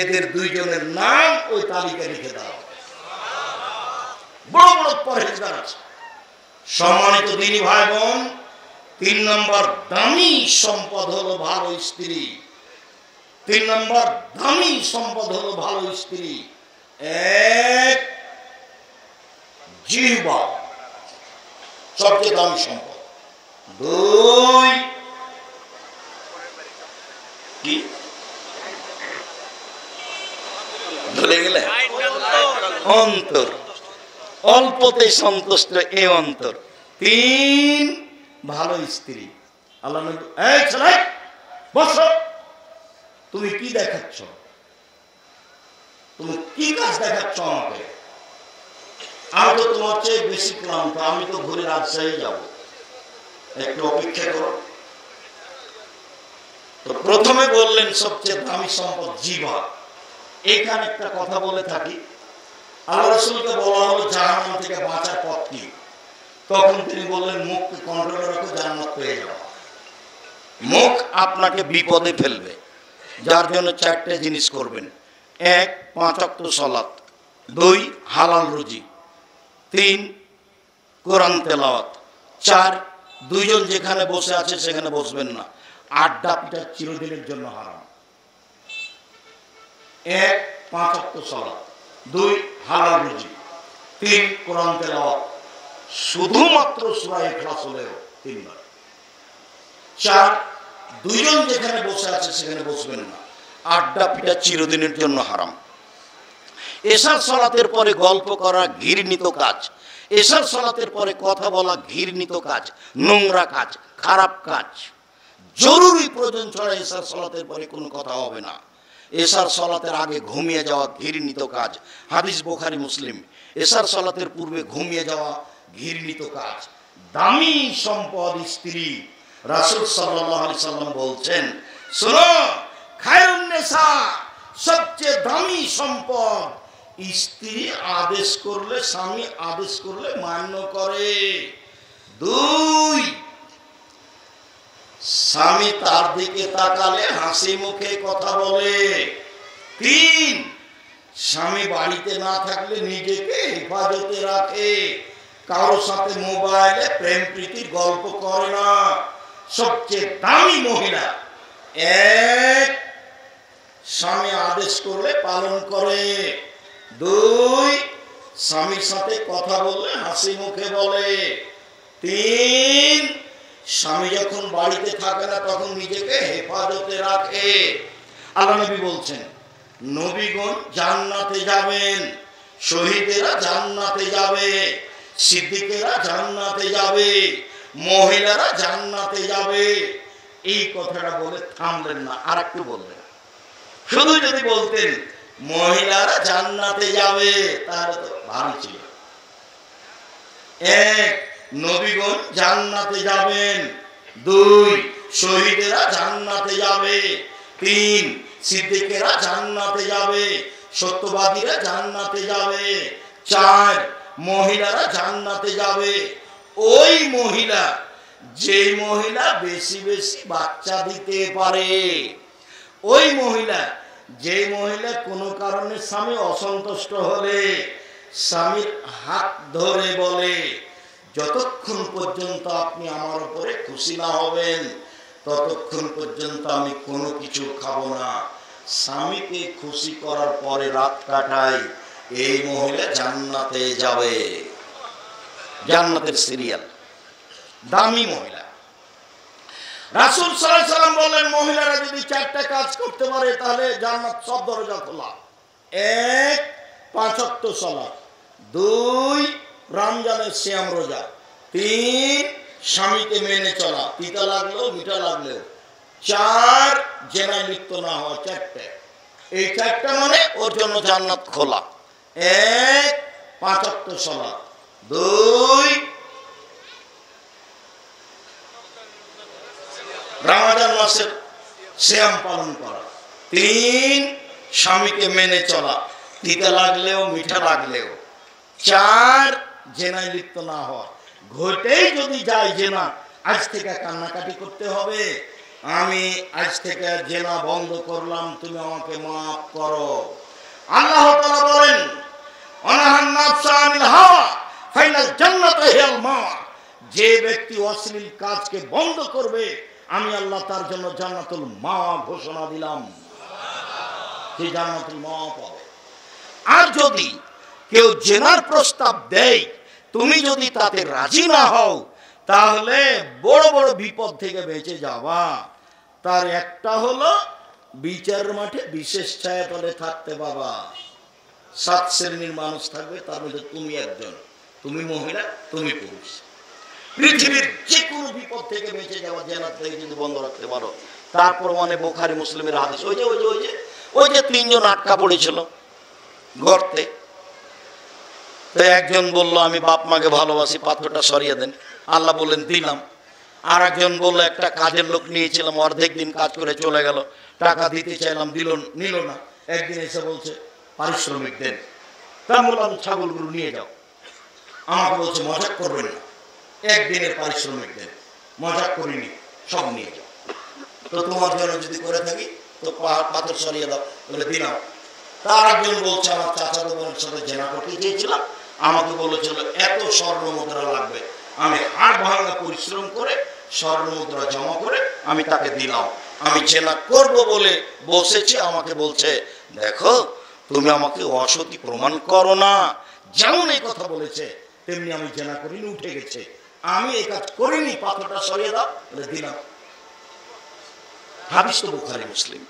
এদের দুইজনের নাম ওই তালিকায় লিখে দাও। বড় বড় পরহেজগার আছে। সম্মানিত দিনী ভাই বোন, 3 নম্বর দামি সম্পদ হলো ভালো স্ত্রী। 3 নম্বর দামি সম্পদ হলো ভালো স্ত্রী। এক, জিহ্বা, সবচেয়ে দামি সম্পদ। 2, কি ভুলে গেলে? অন্তর, অল্পতে সন্তুষ্ট এ অন্তর। 3, ভালো স্ত্রী। আল্লাহ নবী, এই ছেলে বসো, তুমি কি দেখাচ্ছ, তুমি কি কাজ দেখাচ্ছ আমাকে? আমি তো তোমার চেয়ে বেশি ক্লান্ত, আমি তো ঘুরে রাজশাহী যাব, একটু অপেক্ষা করো। তো প্রথমে বললেন সবচেয়ে দামি সম্পদ জিহ্বা। এখানে একটা কথা বলে থাকি, আল্লাহ রাসূলকে বলা হলো জাহান্নাম থেকে বাঁচার পথ কি, তখন তিনি বললেন মুখকে কন্ট্রোলে রাখো, জান্নাত পেয়ে যাও। মুখ আপনাকে বিপদে ফেলবে, যার জন্য চারটে জিনিস করবেন। 1, 5 ওয়াক্ত সালাত, 2, হালাল রুজি, 3, কোরআন তেলাওয়াত, 4, দুইজন যেখানে বসে আছে সেখানে বসবেন না, আড্ডা পিটা চিরদিনের জন্য হারাম। 1, 5 ওয়াক্ত সালাত, 2, হালাল রুজি, 3, কোরআন তেলাওয়াত, শুধুমাত্র সূরা ইখলাস হলেও 3 বার। 4, দুইজন যেখানে বসে আছে সেখানে বসবেন না, আড্ডা পিটা চিরদিনের জন্য হারাম। এশার সালাতের পরে গল্প করা ঘৃণিত কাজ, এশার সালাতের পরে কথা বলা ঘৃণিত কাজ, নোংরা কাজ, খারাপ কাজ। জরুরি প্রয়োজন ছাড়া এশার সালাতের পরে কোনো কথা হবে না। এশার সালাতের আগে ঘুমিয়ে যাওয়া ঘৃণিত কাজ, হাদিস বুখারী মুসলিম। এশার সালাতের পূর্বে ঘুমিয়ে যাওয়া ঘৃণিত কাজ। দামি সম্পদ স্ত্রী, রাসূল সাল্লাল্লাহু আলাইহি সাল্লাম বলছেন, শোনো, খায়রুন নিসা, সবচেয়ে দামি সম্পদ স্ত্রী আদেশ করলে, স্বামী আদেশ করলে মান্য করে। 2, স্বামী তার দিকে তাকালে হাসি মুখে কথা বলে। 3, স্বামী বাড়িতে না থাকলে নিজেকে হেফাজতে রাখে, কারোর সাথে মোবাইলে প্রেম প্রীতির গল্প করে না। সবচেয়ে দামি মহিলা, 1, স্বামী আদেশ করলে পালন করে। 2, স্বামীর সাথে কথা বললে হাসি মুখে বলে। 3, স্বামী যখন বাড়িতে থাকে না তখন নিজেকে হেফাজতে রাখে। আল্লাহ নবী বলছেন, নবীগণ জান্নাতে যাবেন, শহীদেরা জান্নাতে যাবে, সিদ্দিকেরা জান্নাতে যাবে, মহিলারা জান্নাতে যাবে। এই কথাটা বলে থামলেন না, আর একটু বললেন। শুধু যদি বলতেন মহিলারা জান্নাতে যাবে তাহলে তো ভালো ছিল। 1, নবীগণ জান্নাতে যাবেন। 2, শহীদেরা জান্নাতে যাবে। 3, সিদ্দিকেরা জান্নাতে যাবে, সত্যবাদীরা জান্নাতে যাবে। 4, মহিলারা জান্নাতে যাবে। ওই মহিলা, যে মহিলা বেশি বেশি বাচ্চা দিতে পারে, ওই মহিলা, যে মহিলা কোনো কারণে স্বামী অসন্তুষ্ট হলে স্বামীর হাত ধরে বলে, যতক্ষণ পর্যন্ত আপনি আমার উপরে খুশি না হবেন ততক্ষণ পর্যন্ত আমি কোনো কিছু খাবো না। স্বামীকে খুশি করার পরে রাত কাটাই, এই মহিলা জান্নাতে যাবে। জান্নাতের সিরিয়াল, দামি মহিলা। রাসূল সাল্লাল্লাহু আলাইহি সাল্লাম বলেন, মহিলারা যদি 4টা কাজ করতে পারে তাহলে জান্নাত সব দরজা খোলা। 1, 5 ওয়াক্ত সালাত। 2, রমজানের সিয়াম রোজা। 3, স্বামীকে মেনে চলা, তিতা লাগলেও মিঠা লাগলেও। 4, জেনায় লিপ্ত না হওয়া। 4টে, এই 4টা মানে ওর জন্য জান্নাত খোলা। 1, 5 ওয়াক্ত সালাত। 2, রমজান মাসের সিয়াম পালন করা। 3, স্বামীকে মেনে চলা, তিতা লাগলেও মিঠা লাগলেও। 4, জেনায় লিপ্ত না হওয়া। ঘটেই যদি যায় জেনা, আজ থেকে কান্নাকাটি করতে হবে, আমি আজ থেকে জেনা বন্ধ করলাম, তুমি আমাকে মাফ করো। আল্লাহ তাআলা বলেন, অনাহান নাফসা আনিল হাওয়া ফাইনাল জান্নাতু হিয়াল মাওয়া। যে ব্যক্তি অশ্লীল কাজকে বন্ধ করবে আমি আল্লাহ তার জন্য জান্নাতুল মাওয়া ঘোষণা দিলাম। সেই জান্নাতুল মাওয়া পাবে। আর যদি কেউ জেনার প্রস্তাব দেয়, তুমি যদি তাতে রাজি না হও তাহলে বড় বড় বিপদ থেকে বেঁচে যাবা। তার একটা হলো বিচার মাঠে বিশেষ ছায়াতলে থাকতে বাবা। 7 শ্রেণীর মানুষ থাকবে, তার মধ্যে তুমি একজন, তুমি মহিলা, তুমি পুরুষ। পৃথিবীর যে কোনো বিপদ থেকে বেঁচে যাওয়া জেনার থেকে যদি বন্ধ রাখতে পারো। তারপর মানে বুখারী মুসলিমের হাদিস, ওই যে 3 জন আটকা পড়েছিল গর্তে, তো একজন বলল আমি বাপ মাকে ভালোবাসি, পাথরটা সরিয়ে দেন। আল্লাহ বললেন দিলাম। আর একজন বলল একটা কাজের লোক নিয়েছিলাম, অর্ধেক দিন কাজ করে চলে গেল, টাকা দিতে চাইলাম, নিল না। একদিন এসে বলছে পারিশ্রমিক দেন। তা বললাম ছাগলগুলো নিয়ে যাও। আমাকে বলছে মজাক করবেন না, একদিনের পারিশ্রমিক দেন। মজাক করিনি, সব নিয়ে যাও। তো তোমার জন্য যদি করে থাকি তো পাথর সরিয়ে দাও, বলে দিলাম। তার একজন বলছে আমার চাচাতো বোনের সাথে জেনা করতে চেয়েছিলাম, আমাকে বলেছিল এত স্বর্ণ মুদ্রা লাগবে। আমি হাড় ভাঙা পরিশ্রম করে স্বর্ণ মুদ্রা জমা করে আমি তাকে দিলাম। আমি জেনা করব বলে বসেছি, আমাকে বলছে দেখো তুমি আমাকে অসতী প্রমাণ করো না। যেমন এই কথা বলেছে তেমনি আমি জেনা করিনি, উঠে গেছে। আমি এই কাজ করিনি, পাথরটা সরিয়ে দাও, বলে দিলাম। হাদিস তো বুখারী মুসলিম।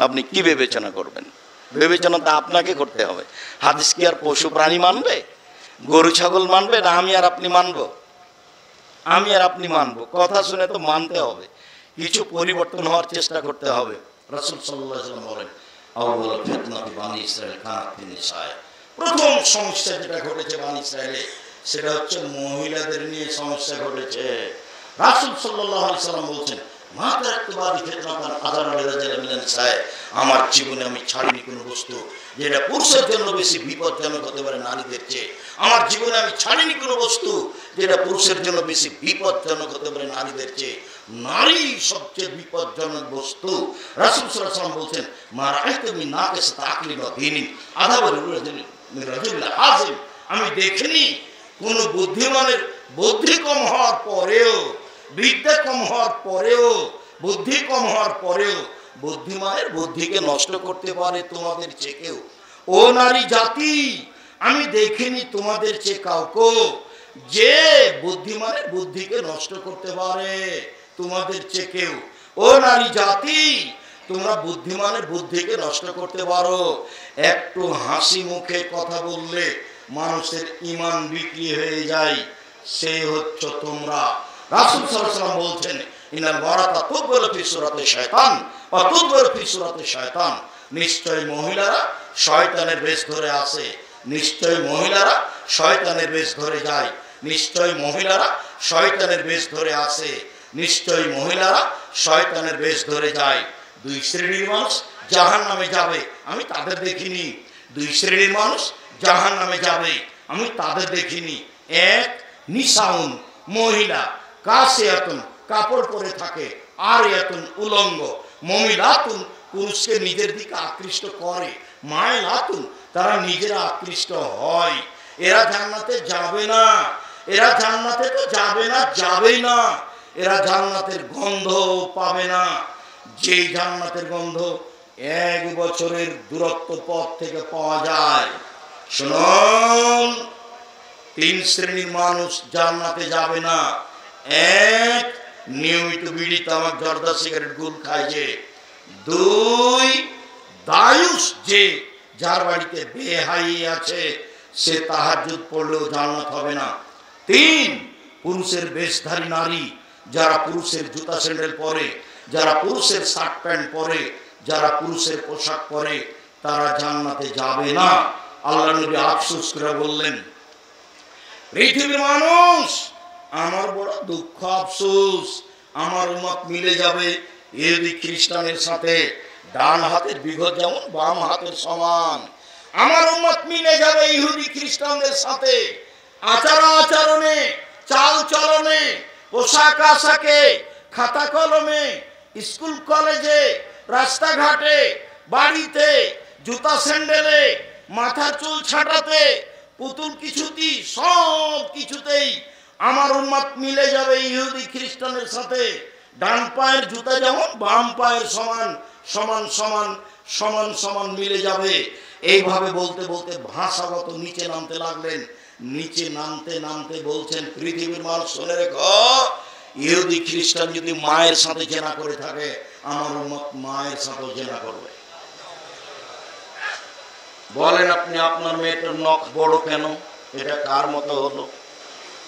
আপনি কি বিবেচনা করবেন? বিবেচনা তো আপনাকে করতে হবে। হাদিস কি আর পশু প্রাণী মানবে? গরু ছাগল মানবে না আমি আর আপনি মানবো? আমি আর আপনি মানবো? কথা শুনে তো মানতে হবে, কিছু পরিবর্তন হওয়ার চেষ্টা করতে হবে। রাসূল সাল্লাল্লাহু আলাইহি ওয়াসাল্লাম বলেন আউয়াল ফিতনাতি বানি ইসরাঈল কানাত ফি নিসায়। প্রথম সমস্যা যেটা ঘটেছে বানি ইসরাঈলে সেটা হচ্ছে মহিলাদের নিয়ে সমস্যা ঘটেছে। রাসূল সাল্লাল্লাহু আলাইহি ওয়াসাল্লাম বলছেন আমার জীবনে আমি ছাড়িনি কোনো বস্তু যেটা পুরুষের জন্য বেশি বিপজ্জনক হতে পারে নারীদের চেয়ে। আমার জীবনে আমি ছাড়িনি কোনো বস্তু যেটা পুরুষের জন্য বেশি বিপজ্জনক হতে পারে নারীদের চেয়ে। নারী সবচেয়ে বিপজ্জনক বস্তু। রাসূল সাল্লাল্লাহু আলাইহি ওয়াসাল্লাম বলছেন মা রাআইতু মিন নাকিসাত আকলিন ওয়া দীনিন আযাবা মিন রাজুলিন হাযিম। আমি দেখিনি কোন বুদ্ধিমানের বুদ্ধি কম হওয়ার পরেও, বিদ্যা কম হওয়ার পরেও, বুদ্ধি কম হওয়ার পরেও বুদ্ধিমানের বুদ্ধিকে নষ্ট করতে পারে তোমাদের চেয়ে কেউ। ও নারী জাতি, আমি দেখিনি তোমাদের চেয়ে কাউকে যে বুদ্ধিমানের বুদ্ধিকে নষ্ট করতে পারে তোমাদের চেয়ে কেউ। ও নারী জাতি, তোমরা বুদ্ধিমানের বুদ্ধিকে নষ্ট করতে পারো। একটু হাসি মুখে কথা বললে মানুষের ঈমান বিক্রি হয়ে যায়, সে হচ্ছে তোমরা। রাসূল সাল্লাল্লাহু আলাইহি ওয়াসাল্লাম বলছেন ইনাল মারাতা তুদবারু ফি সূরাতি শায়তান ওয়া তুদবারু ফি সূরাতি শায়তান। নিশ্চয় মহিলারা শয়তানের বেশ ধরে আসে, নিশ্চয় মহিলারা শয়তানের বেশ ধরে যায়, নিশ্চয় মহিলারা শয়তানের বেশ ধরে আসে, নিশ্চয় মহিলারা শয়তানের বেশ ধরে যায়। দুই শ্রেণীর মানুষ জাহান্নামে যাবে, আমি তাদের দেখিনি। দুই শ্রেণীর মানুষ জাহান্নামে যাবে, আমি তাদের দেখিনি। এক, নিসাউন মহিলা, কাসিয়াতুন কাপড় পরে থাকে, আর ইয়াতুন উলঙ্গ, মমিলাতুন পুরুষকে নিজের দিকে আকৃষ্ট করে, মাইলাতুন তারা নিজেরা আকৃষ্ট হয়। এরা জান্নাতে যাবে না, এরা জান্নাতে তো যাবে না, যাবেই না। এরা জান্নাতের গন্ধ পাবে না, যেই জান্নাতের গন্ধ 1 বছরের দূরত্ব পথ থেকে পাওয়া যায়। শুনুন, 3 শ্রেণীর মানুষ জান্নাতে যাবে না। এক, নিয়মিত বিড়ি তামাক জর্দা সিগারেট গুল খায় যে। 2, দায়ুস, যে যার বাড়িতে বেহাই আছে সে তাহাজ্জুদ পড়লেও জান্নাত হবে না। 3, পুরুষের বেশধারী নারী, যারা পুরুষের জুতা স্যান্ডেল পরে, যারা পুরুষের শার্ট প্যান্ট পরে, যারা পুরুষের পোশাক পরে, তারা জান্নাতে যাবে না। আল্লাহ নবী আফসোস করে বললেন পৃথিবীর মানুষ, আমার বড় দুঃখ আফসোস, আমার উম্মত মিলে যাবে ইহুদি খ্রিস্টানের সাথে। ডান হাতের বিঘত যেমন বাম হাতের সমান, আমার উম্মত মিলে যাবে ইহুদি খ্রিস্টানদের সাথে। আচার আচরণে, চাল চলনে, পোশাক আশাকে, খাতা কলমে, স্কুল কলেজে, রাস্তাঘাটে, বাড়িতে, জুতা স্যান্ডেলে, মাথা চুল ছাটাতে, পুতুল কিছুতি, সব কিছুতেই আমার উম্মত মিলে যাবে ইহুদি খ্রিস্টানের সাথে। ডান পায়ের জুতা যেমন বাম পায়ের সমান, সমান সমান সমান সমান মিলে যাবে। এইভাবে বলতে বলতে ভাষাগত নিচে নামতে লাগলেন। নিচে নামতে নামতে বলছেন পৃথিবীর মানুষ শুনে রেখো, ইহুদি খ্রিস্টান যদি মায়ের সাথে জেনা করে থাকে, আমার উম্মত মায়ের সাথে জেনা করবে। বলেন আপনি আপনার মেয়েটার নখ বড় কেন? এটা কার মতো হলো?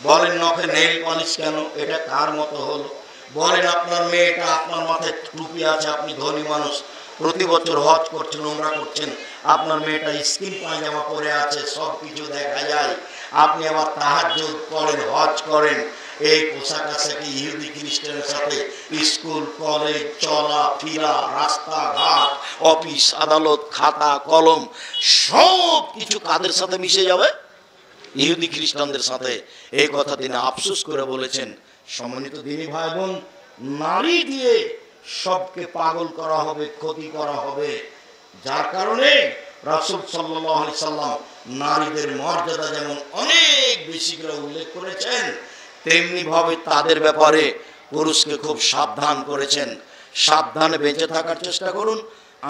বলেন নখে নেইল পলিশ কেন? এটা কার মতো হলো? বলেন আপনার মেয়েটা, আপনার মাথায় টুপি আছে, আপনি ধনী মানুষ, প্রতি বছর হজ করছেন, উমরা করছেন, আপনার মেয়েটা স্কিন পায়জামা পরে আছে, সব কিছু দেখা যায়, আপনি আবার তাহাজ্জুদ করেন, হজ করেন, এই পোশাক আশাকে ইহুদি খ্রিস্টানের সাথে স্কুল কলেজ চলা ফিরা, রাস্তাঘাট, অফিস আদালত, খাতা কলম সব কিছু কাদের সাথে মিশে যাবে? ইহুদি খ্রিস্টানদের সাথে। এই কথা তিনি আফসোস করে বলেছেন। সম্মানিত দিনী ভাই বোন, নারী দিয়ে সবকে পাগল করা হবে, ক্ষতি করা হবে, যার কারণে রাসূল সাল্লাল্লাহু আলাইহি সাল্লাম নারীদের মর্যাদা যেমন অনেক বেশি করে উল্লেখ করেছেন, তেমনি ভাবে তাদের ব্যাপারে পুরুষকে খুব সাবধান করেছেন। সাবধানে বেঁচে থাকার চেষ্টা করুন।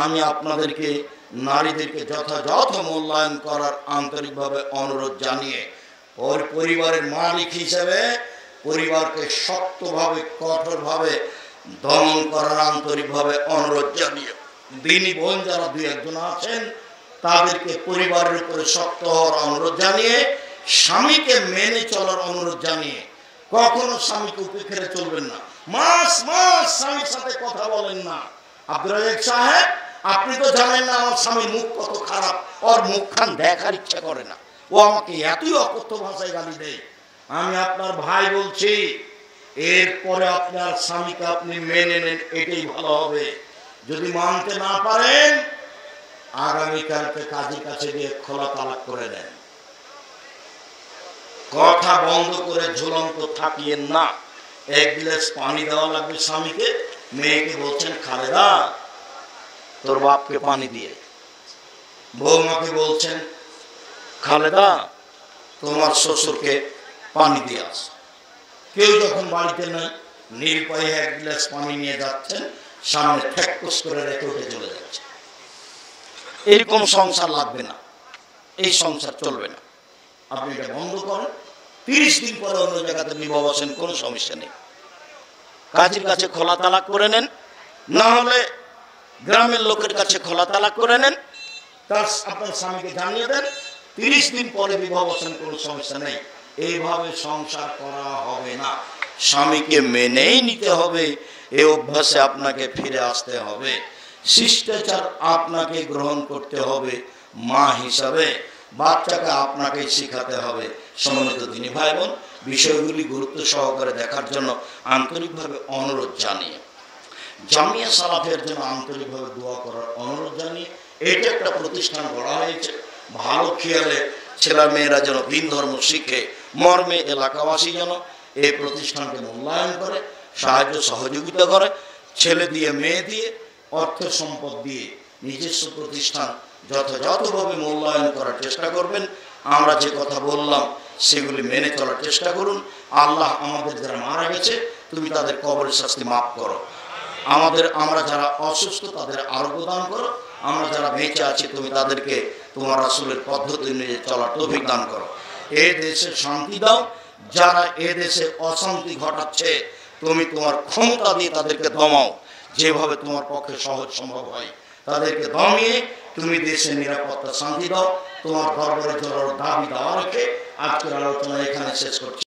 আমি আপনাদেরকে নারীদেরকে যথাযথ মূল্যায়ন করার আন্তরিকভাবে অনুরোধ জানিয়ে, ওর পরিবারের মালিক হিসেবে পরিবারকে শক্তভাবে কঠোরভাবে দমন করার আন্তরিকভাবে অনুরোধ জানিয়ে, দিনী বোন যারা দুই একজন আছেন তাদেরকে পরিবারের উপরে শক্ত হওয়ার অনুরোধ জানিয়ে, স্বামীকে মেনে চলার অনুরোধ জানিয়ে, কখনো স্বামীকে উপেক্ষা চলবেন না। মাস মাস স্বামীর সাথে কথা বলেন না। আব্দুর রাজ্জাক সাহেব, আপনি তো জানেন না আমার স্বামীর মুখ কত খারাপ, ওর মুখখান দেখার ইচ্ছা করে না, ও আমাকে এতই অকথ্য ভাষায় গালি দেয়। আমি আপনার ভাই বলছি, এরপরে আপনার স্বামীকে আপনি মেনে নেন, এটাই ভালো হবে। যদি মানতে না পারেন, আগামীকালকে কাজীর কাছে গিয়ে খোলা তালাক করে দেন। কথা বন্ধ করে ঝুলন্ত থাকিয়েন না। এক গ্লাস পানি দেওয়া লাগবে স্বামীকে। মেয়েকে বলছেন, খালেদা তোর বাপকে পানি দিয়ে। বৌমাকে বলছেন, খালেদা তোমার শ্বশুরকে পানি দিয়ে আস। কেউ যখন বাড়িতে নাই, নিরুপায়ে এক গ্লাস পানি নিয়ে যাচ্ছেন, সামনে ঠেককুস করে রেখে উঠে চলে যাচ্ছে। এরকম সংসার লাগবে না, এই সংসার চলবে না। আপনি এটা বন্ধ করেন। 30 দিন পরে অন্য জায়গাতে বিবাহ বসেন, কোনো সমস্যা নেই। কাজীর কাছে খোলা তালাক করে নেন, না হলে গ্রামের লোকের কাছে খোলা তালাক করে নেন, তার আপনার স্বামীকে জানিয়ে দেন। 30 দিন পরে বিবাহ বসেন, কোনো সমস্যা নেই। এইভাবে সংসার করা হবে না। স্বামীকে মেনেই নিতে হবে, এই অভ্যাসে আপনাকে ফিরে আসতে হবে। শিষ্টাচার আপনাকে গ্রহণ করতে হবে মা হিসাবে, বাচ্চাকে আপনাকে শেখাতে হবে। সম্মানিত দিনী ভাই বোন, বিষয়গুলি গুরুত্ব সহকারে দেখার জন্য আন্তরিকভাবে অনুরোধ জানিয়ে, জামিয়া সালাফের জন্য আন্তরিকভাবে দোয়া করার অনুরোধ জানিয়ে, এটা একটা প্রতিষ্ঠান গড়া হয়েছে ভালো খেয়ালে ছেলেমেয়েরা যেন দিন ধর্ম শিখে, মর্মে এলাকাবাসী যেন এই প্রতিষ্ঠানকে মূল্যায়ন করে, সাহায্য সহযোগিতা করে। ছেলে দিয়ে মেয়ে দিয়ে অর্থ সম্পদ দিয়ে নিজস্ব প্রতিষ্ঠান যথাযথভাবে মূল্যায়ন করার চেষ্টা করবেন। আমরা যে কথা বললাম সেগুলি মেনে চলার চেষ্টা করুন। আল্লাহ আমাদের যারা মারা গেছে, তুমি তাদের কবরের শাস্তি মাফ করো। আমরা যারা অসুস্থ তাদের আরোগ্য দান করো। আমরা যারা বেঁচে আছি, তুমি তাদেরকে তোমার রাসূলের পদ্ধতি অনুযায়ী চলার তৌফিক দান করো। এ দেশে শান্তি দাও। যারা এ দেশে অশান্তি ঘটাচ্ছে, তুমি তোমার ক্ষমতা দিয়ে তাদেরকে দমাও, যেভাবে তোমার পক্ষে সহজ সম্ভব হয়। তাদেরকে দমিয়ে তুমি দেশে নিরাপত্তা শান্তি দাও। তোমার দরবারে জোরালো দাবি দেওয়া রেখে আজকের আলোচনা এখানে শেষ করছি।